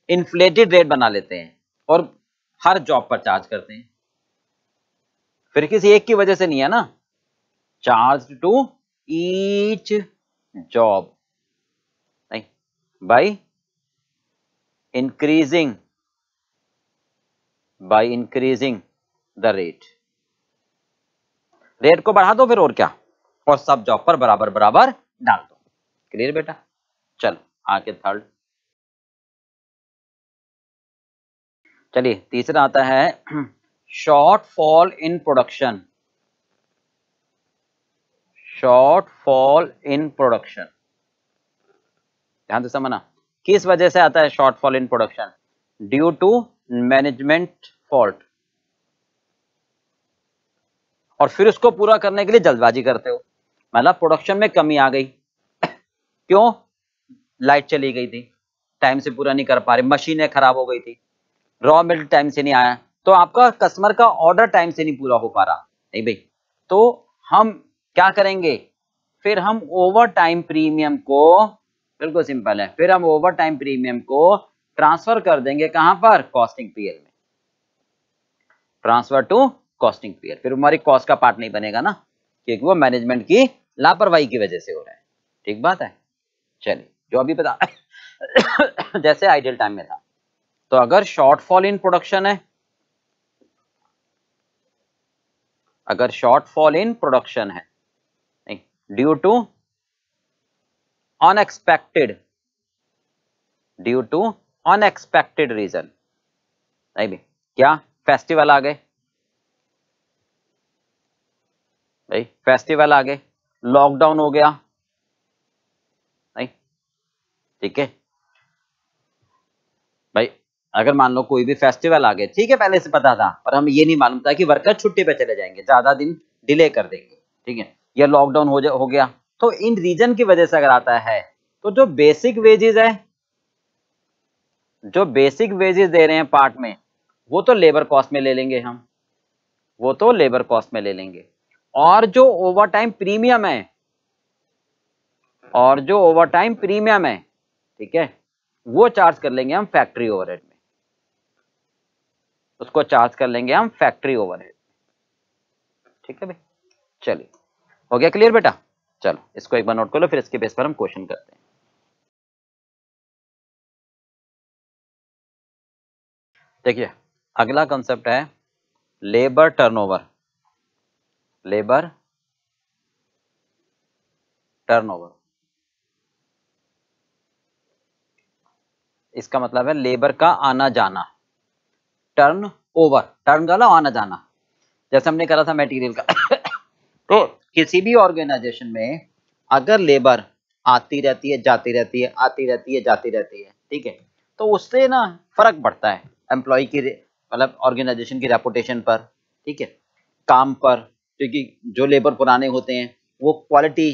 इन्फ्लेटेड रेट बना लेते हैं और हर जॉब पर चार्ज करते हैं। फिर किसी एक की वजह से नहीं है ना, चार्ज टू ईच जॉब, नहीं, by increasing the rate, rate को बढ़ा दो फिर, और क्या, और सब जॉब पर बराबर बराबर डाल दो। क्लियर बेटा। चलो आगे थर्ड, चलिए तीसरा आता है shortfall in production, shortfall in production, ध्यान से समझना, किस वजह से आता है shortfall in production, due to management fault, और फिर उसको पूरा करने के लिए जल्दबाजी करते हो, मतलब प्रोडक्शन में कमी आ गई क्यों, लाइट चली गई थी, टाइम से पूरा नहीं कर पा रहे, मशीनें खराब हो गई थी, रॉ मटेरियल टाइम से नहीं आया, तो आपका कस्टमर का ऑर्डर टाइम से नहीं पूरा हो पा रहा, नहीं भाई, तो हम क्या करेंगे, फिर हम ओवर टाइम प्रीमियम को, बिल्कुल सिंपल है, फिर हम ओवर टाइम प्रीमियम को ट्रांसफर कर देंगे कहां पर, कॉस्टिंग पीरियड में, ट्रांसफर टू कॉस्टिंग पीरियड, फिर हमारी कॉस्ट का पार्ट नहीं बनेगा ना, क्योंकि वो मैनेजमेंट की लापरवाही की वजह से हो रहा है। ठीक बात है। चलिए जो अभी बता जैसे आइडियल टाइम में था, तो अगर शॉर्टफॉल इन प्रोडक्शन है, अगर शॉर्टफॉल इन प्रोडक्शन है, नहीं, due to unexpected, due to unexpected reason, नहीं भी, क्या फेस्टिवल आ गए भाई, फेस्टिवल आ गए, लॉकडाउन हो गया, नहीं, ठीक है भाई, अगर मान लो कोई भी फेस्टिवल आ गए, ठीक है पहले से पता था, पर हम ये नहीं मालूम था कि वर्कर छुट्टी पे चले जाएंगे, ज्यादा दिन डिले कर देंगे, ठीक है, या लॉकडाउन हो गया, तो इन रीजन की वजह से अगर आता है, तो जो बेसिक वेजेस है, जो बेसिक वेजेस दे रहे हैं पार्ट में, वो तो लेबर कॉस्ट में ले लेंगे हम, वो तो लेबर कॉस्ट में ले लेंगे, और जो ओवर टाइम प्रीमियम है, और जो ओवर टाइम प्रीमियम है, ठीक है, वो चार्ज कर लेंगे हम फैक्ट्री ओवरहेड में, उसको चार्ज कर लेंगे हम फैक्ट्री ओवरहेड। ठीक है भाई, चलिए हो गया क्लियर बेटा। चलो इसको एक बार नोट कर लो, फिर इसके बेस पर हम क्वेश्चन करते हैं। देखिए अगला कंसेप्ट है लेबर टर्नओवर, लेबर टर्नओवर, इसका मतलब है लेबर का आना जाना, टर्न ओवर, टर्न का आना जाना, जैसे हमने करा था मटेरियल का तो किसी भी ऑर्गेनाइजेशन में अगर लेबर आती रहती है, जाती रहती है, आती रहती है, जाती रहती है, ठीक है, तो उससे ना फर्क पड़ता है एम्प्लॉय की, मतलब ऑर्गेनाइजेशन की रेपुटेशन पर, ठीक है, काम पर, क्योंकि जो लेबर पुराने होते हैं वो क्वालिटी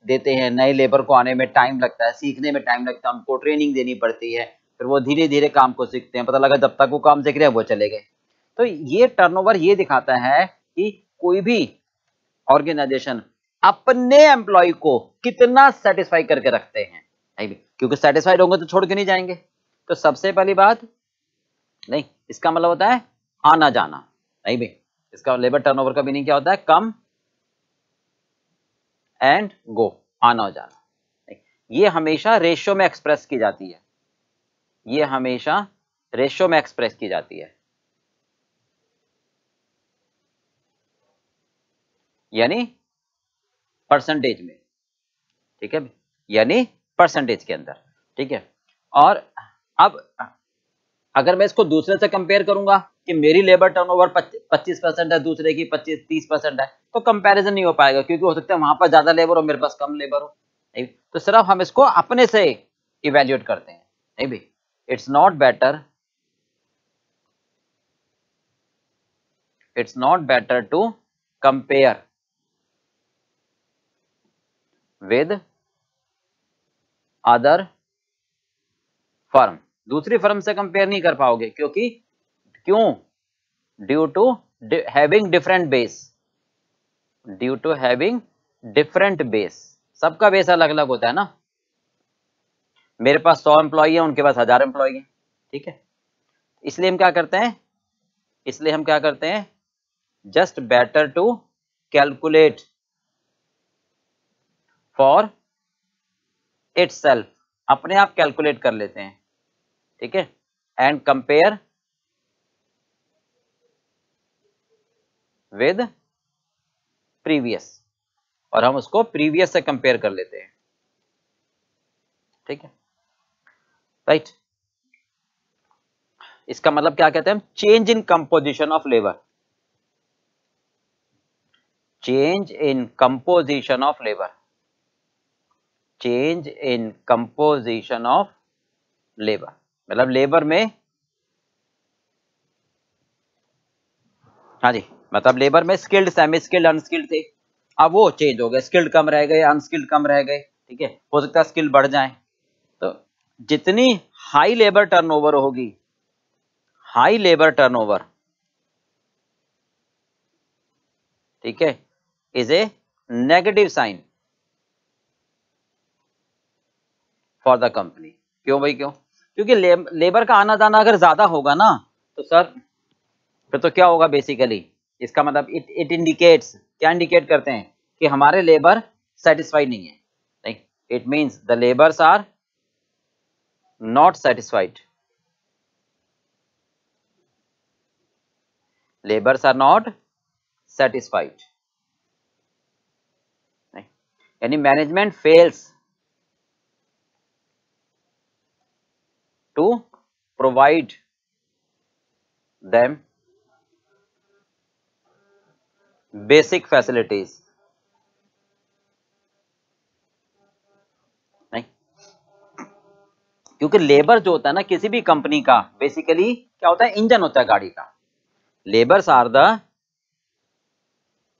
देते हैं, नए लेबर को आने में टाइम लगता है, सीखने में टाइम लगता है, उनको ट्रेनिंग देनी पड़ती है, फिर वो धीरे धीरे काम को सीखते हैं, पता लगा जब तक वो काम सीख रहे हैं वो चले गए। तो ये टर्नओवर ये दिखाता है कि कोई भी ऑर्गेनाइजेशन अपने एम्प्लॉय को कितना सेटिस्फाई करके रखते हैं, नहीं, क्योंकि सेटिस्फाइड होंगे तो छोड़ के नहीं जाएंगे। तो सबसे पहली बात, नहीं, इसका मतलब होता है आना जाना, नहीं भाई, इसका लेबर टर्नओवर का मीनिंग क्या होता है, कम एंड गो, आना और जाना, ये हमेशा रेशियो में एक्सप्रेस की जाती है, ये हमेशा रेशियो में एक्सप्रेस की जाती है, यानी परसेंटेज में, ठीक है, यानी परसेंटेज के अंदर, ठीक है। और अब अगर मैं इसको दूसरे से कंपेयर करूंगा कि मेरी लेबर टर्नओवर 25% है, दूसरे की 25-30% है, तो कंपैरिजन नहीं हो पाएगा, क्योंकि हो सकता है वहां पर ज्यादा लेबर हो, मेरे पास कम लेबर हो। नहीं, तो सिर्फ हम इसको अपने से इवेल्युएट करते हैं। नहीं भी, it's not better to compare with other firm. दूसरी फर्म से कंपेयर नहीं कर पाओगे, क्योंकि क्यों? Due to having different base. सबका बेस अलग अलग होता है ना। मेरे पास 100 एम्प्लॉई है, उनके पास 1000 एम्प्लॉई है, ठीक है। इसलिए हम क्या करते हैं, just better to calculate for itself, अपने आप कैलकुलेट कर लेते हैं, ठीक है, एंड कंपेयर विद प्रीवियस, और हम उसको प्रीवियस से कंपेयर कर लेते हैं, ठीक है, राइट। इसका मतलब क्या कहते हैं हम? Change in composition of labour. Change in composition of labour, change in composition of labour, मतलब लेबर में, हाँ जी, मतलब लेबर में स्किल्ड, सेमी स्किल्ड, अनस्किल्ड थे, अब वो चेंज हो गए, स्किल्ड कम रह गए, अनस्किल्ड कम रह गए, ठीक है। हो सकता है स्किल बढ़ जाए। तो जितनी हाई लेबर टर्नओवर होगी, हाई लेबर टर्नओवर, ठीक है, is a negative sign for the company. क्यों भाई, क्यों? क्योंकि लेबर का आना जाना अगर ज्यादा होगा ना, तो सर फिर तो क्या होगा बेसिकली, इसका मतलब इट इंडिकेट्स, क्या इंडिकेट करते हैं? कि हमारे लेबर सेटिस्फाइड नहीं है। नहीं, it means the labours are not satisfied, labours are not satisfied, यानी management fails to provide them basic facilities. नहीं, क्योंकि लेबर जो होता है ना किसी भी कंपनी का, बेसिकली क्या होता है? इंजन होता है गाड़ी का। Labours are the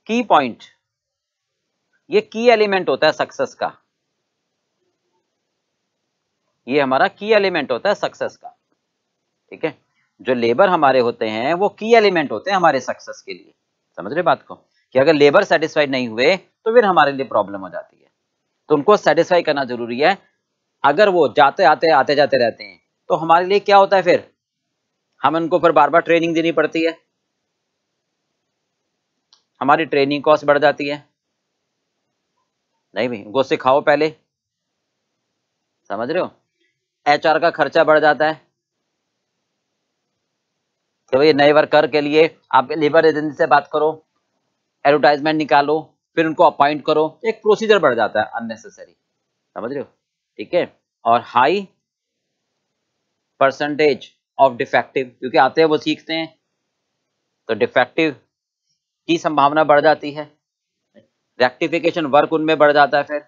key point, ये की एलिमेंट होता है सक्सेस का, ये हमारा की एलिमेंट होता है सक्सेस का, ठीक है। जो लेबर हमारे होते हैं वो की एलिमेंट होते हैं हमारे सक्सेस के लिए। समझ रहे बात को? कि अगर लेबर सेटिस्फाइड नहीं हुए तो फिर हमारे लिए प्रॉब्लम हो जाती है, तो उनको सेटिस्फाई करना जरूरी है। अगर वो आते जाते रहते हैं तो हमारे लिए क्या होता है? फिर हम उनको फिर बार बार ट्रेनिंग देनी पड़ती है, हमारी ट्रेनिंग कॉस्ट बढ़ जाती है। नहीं भाई, उनको सिखाओ पहले, समझ रहे हो? एचआर का खर्चा बढ़ जाता है। तो भाई नए वर्कर के लिए आप लेबर एजेंसी से बात करो, एडवर्टाइजमेंट निकालो, फिर उनको अपॉइंट करो, एक प्रोसीजर बढ़ जाता है अननेसेसरी। समझ रहे हो? ठीक है। और हाई परसेंटेज ऑफ डिफेक्टिव, क्योंकि आते हैं वो सीखते हैं, तो डिफेक्टिव की संभावना बढ़ जाती है, रेक्टिफिकेशन वर्क उनमें बढ़ जाता है। फिर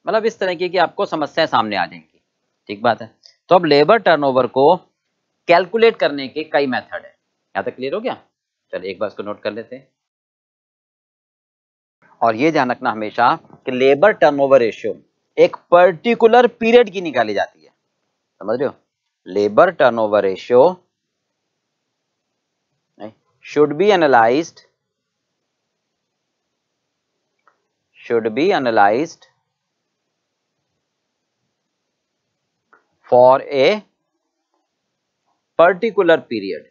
मतलब इस तरीके की आपको समस्याएं सामने आ जाएंगी। ठीक बात है। तो अब लेबर टर्नओवर को कैलकुलेट करने के कई मेथड है। यहां तक क्लियर हो गया? चलिए एक बार इसको नोट कर लेते हैं। और ये ध्यान रखना हमेशा कि लेबर टर्नओवर रेशियो एक पर्टिकुलर पीरियड की निकाली जाती है। समझ रहे हो? Labour turnover ratio should be analyzed for a particular period,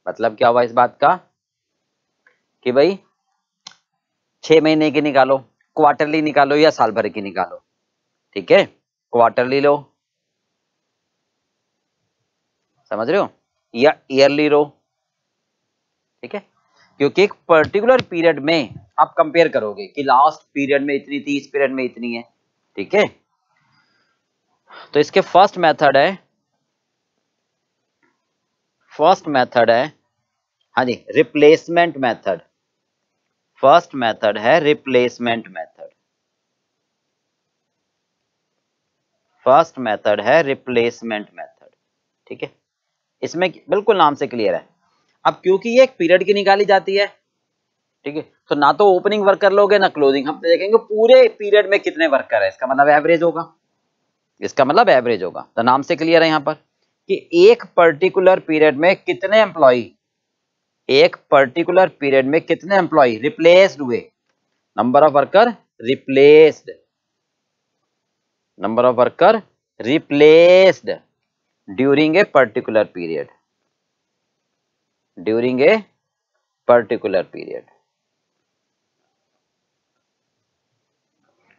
मतलब क्या हुआ इस बात का कि भाई 6 महीने की निकालो, क्वार्टरली निकालो या साल भर की निकालो। ठीक है, क्वार्टरली लो समझ रहे हो, या ईयरली रो, ठीक है, क्योंकि एक पर्टिकुलर पीरियड में आप कंपेयर करोगे कि लास्ट पीरियड में इतनी थी, इस पीरियड में इतनी है, ठीक है। तो इसके फर्स्ट मेथड है, हाँ जी, रिप्लेसमेंट मेथड। फर्स्ट मेथड है रिप्लेसमेंट मेथड, ठीक है। इसमें बिल्कुल नाम से क्लियर है। अब क्योंकि ये एक पीरियड की निकाली जाती है, ठीक है, तो ना तो ओपनिंग वर्कर लोगे ना क्लोजिंग, हम देखेंगे पूरे पीरियड में कितने वर्कर है, इसका मतलब एवरेज होगा, तो नाम से क्लियर है यहाँ पर कि एक पर्टिकुलर पीरियड में कितने एम्प्लॉय रिप्लेस्ड हुए, number of worker replaced during a particular period,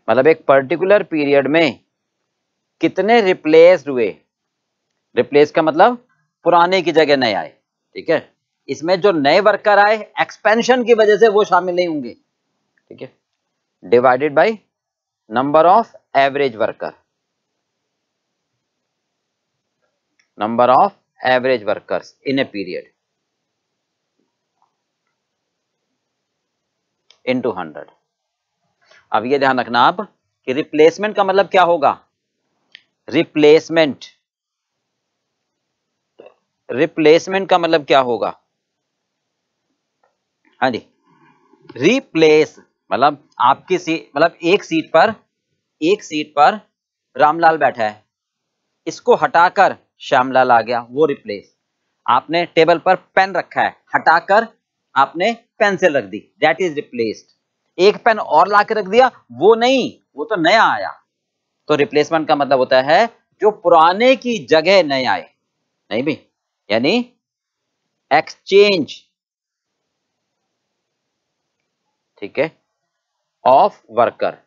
मतलब एक पर्टिकुलर पीरियड में कितने रिप्लेस्ड हुए, रिप्लेस का मतलब पुराने की जगह नए आए, ठीक है। इसमें जो नए वर्कर आए एक्सपेंशन की वजह से वो शामिल नहीं होंगे, ठीक है, divided by number of average workers in a period into 100। अब ये ध्यान रखना आप कि रिप्लेसमेंट का मतलब क्या होगा, रिप्लेसमेंट का मतलब क्या होगा, हाँ जी, रिप्लेस मतलब आपकी सीट, मतलब एक सीट पर रामलाल बैठा है, इसको हटाकर श्यामलाल आ गया, वो रिप्लेस। आपने टेबल पर पेन रखा है, हटाकर आपने पेंसिल रख दी, दैट इज रिप्लेस्ड। एक पेन और लाके रख दिया, वो नहीं, वो तो नया आया। तो रिप्लेसमेंट का मतलब होता है जो पुराने की जगह नए आए, नहीं भी, यानी एक्सचेंज, ठीक है, of worker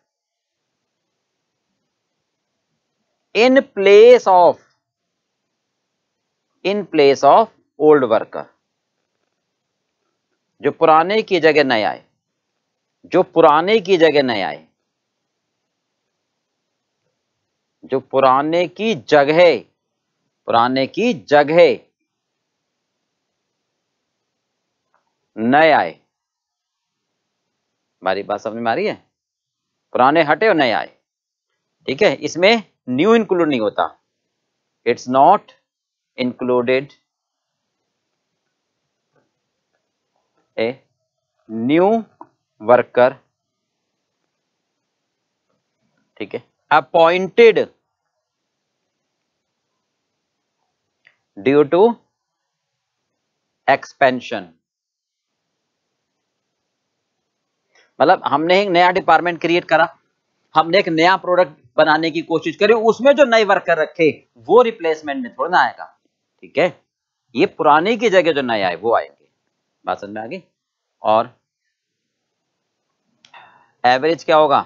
in place of old worker, जो पुराने की जगह नए आए, जो पुराने की जगह नए आए। हमारी बात समझ में आ रही है, पुराने हटे और नए आए, ठीक है। इसमें न्यू इंक्लूड नहीं होता, it's not included a new worker, ठीक है, अपॉइंटेड ड्यू टू एक्सपेंशन। मतलब हमने एक नया डिपार्टमेंट क्रिएट करा, हमने एक नया प्रोडक्ट बनाने की कोशिश करी, उसमें जो नए वर्कर रखे वो रिप्लेसमेंट में थोड़ा ना आएगा, ठीक है, ये पुराने की जगह जो नए आए वो आएंगे। बात समझ में आ गई। और एवरेज क्या होगा,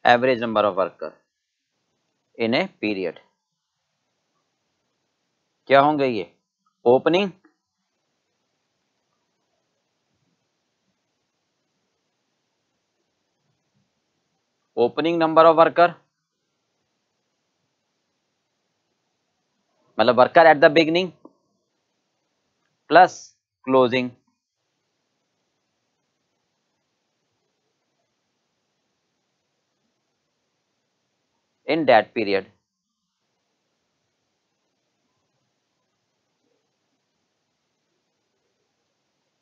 average number of worker in a period, क्या होंगे ये, ओपनिंग नंबर ऑफ वर्कर, मतलब worker at the beginning plus closing, in that period,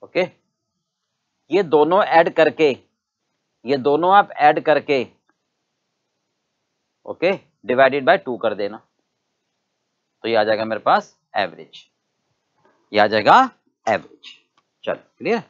okay. ये दोनों आप ऐड करके ओके डिवाइडेड बाय 2 कर देना, तो ये आ जाएगा मेरे पास एवरेज, ये आ जाएगा एवरेज। चलो क्लियर।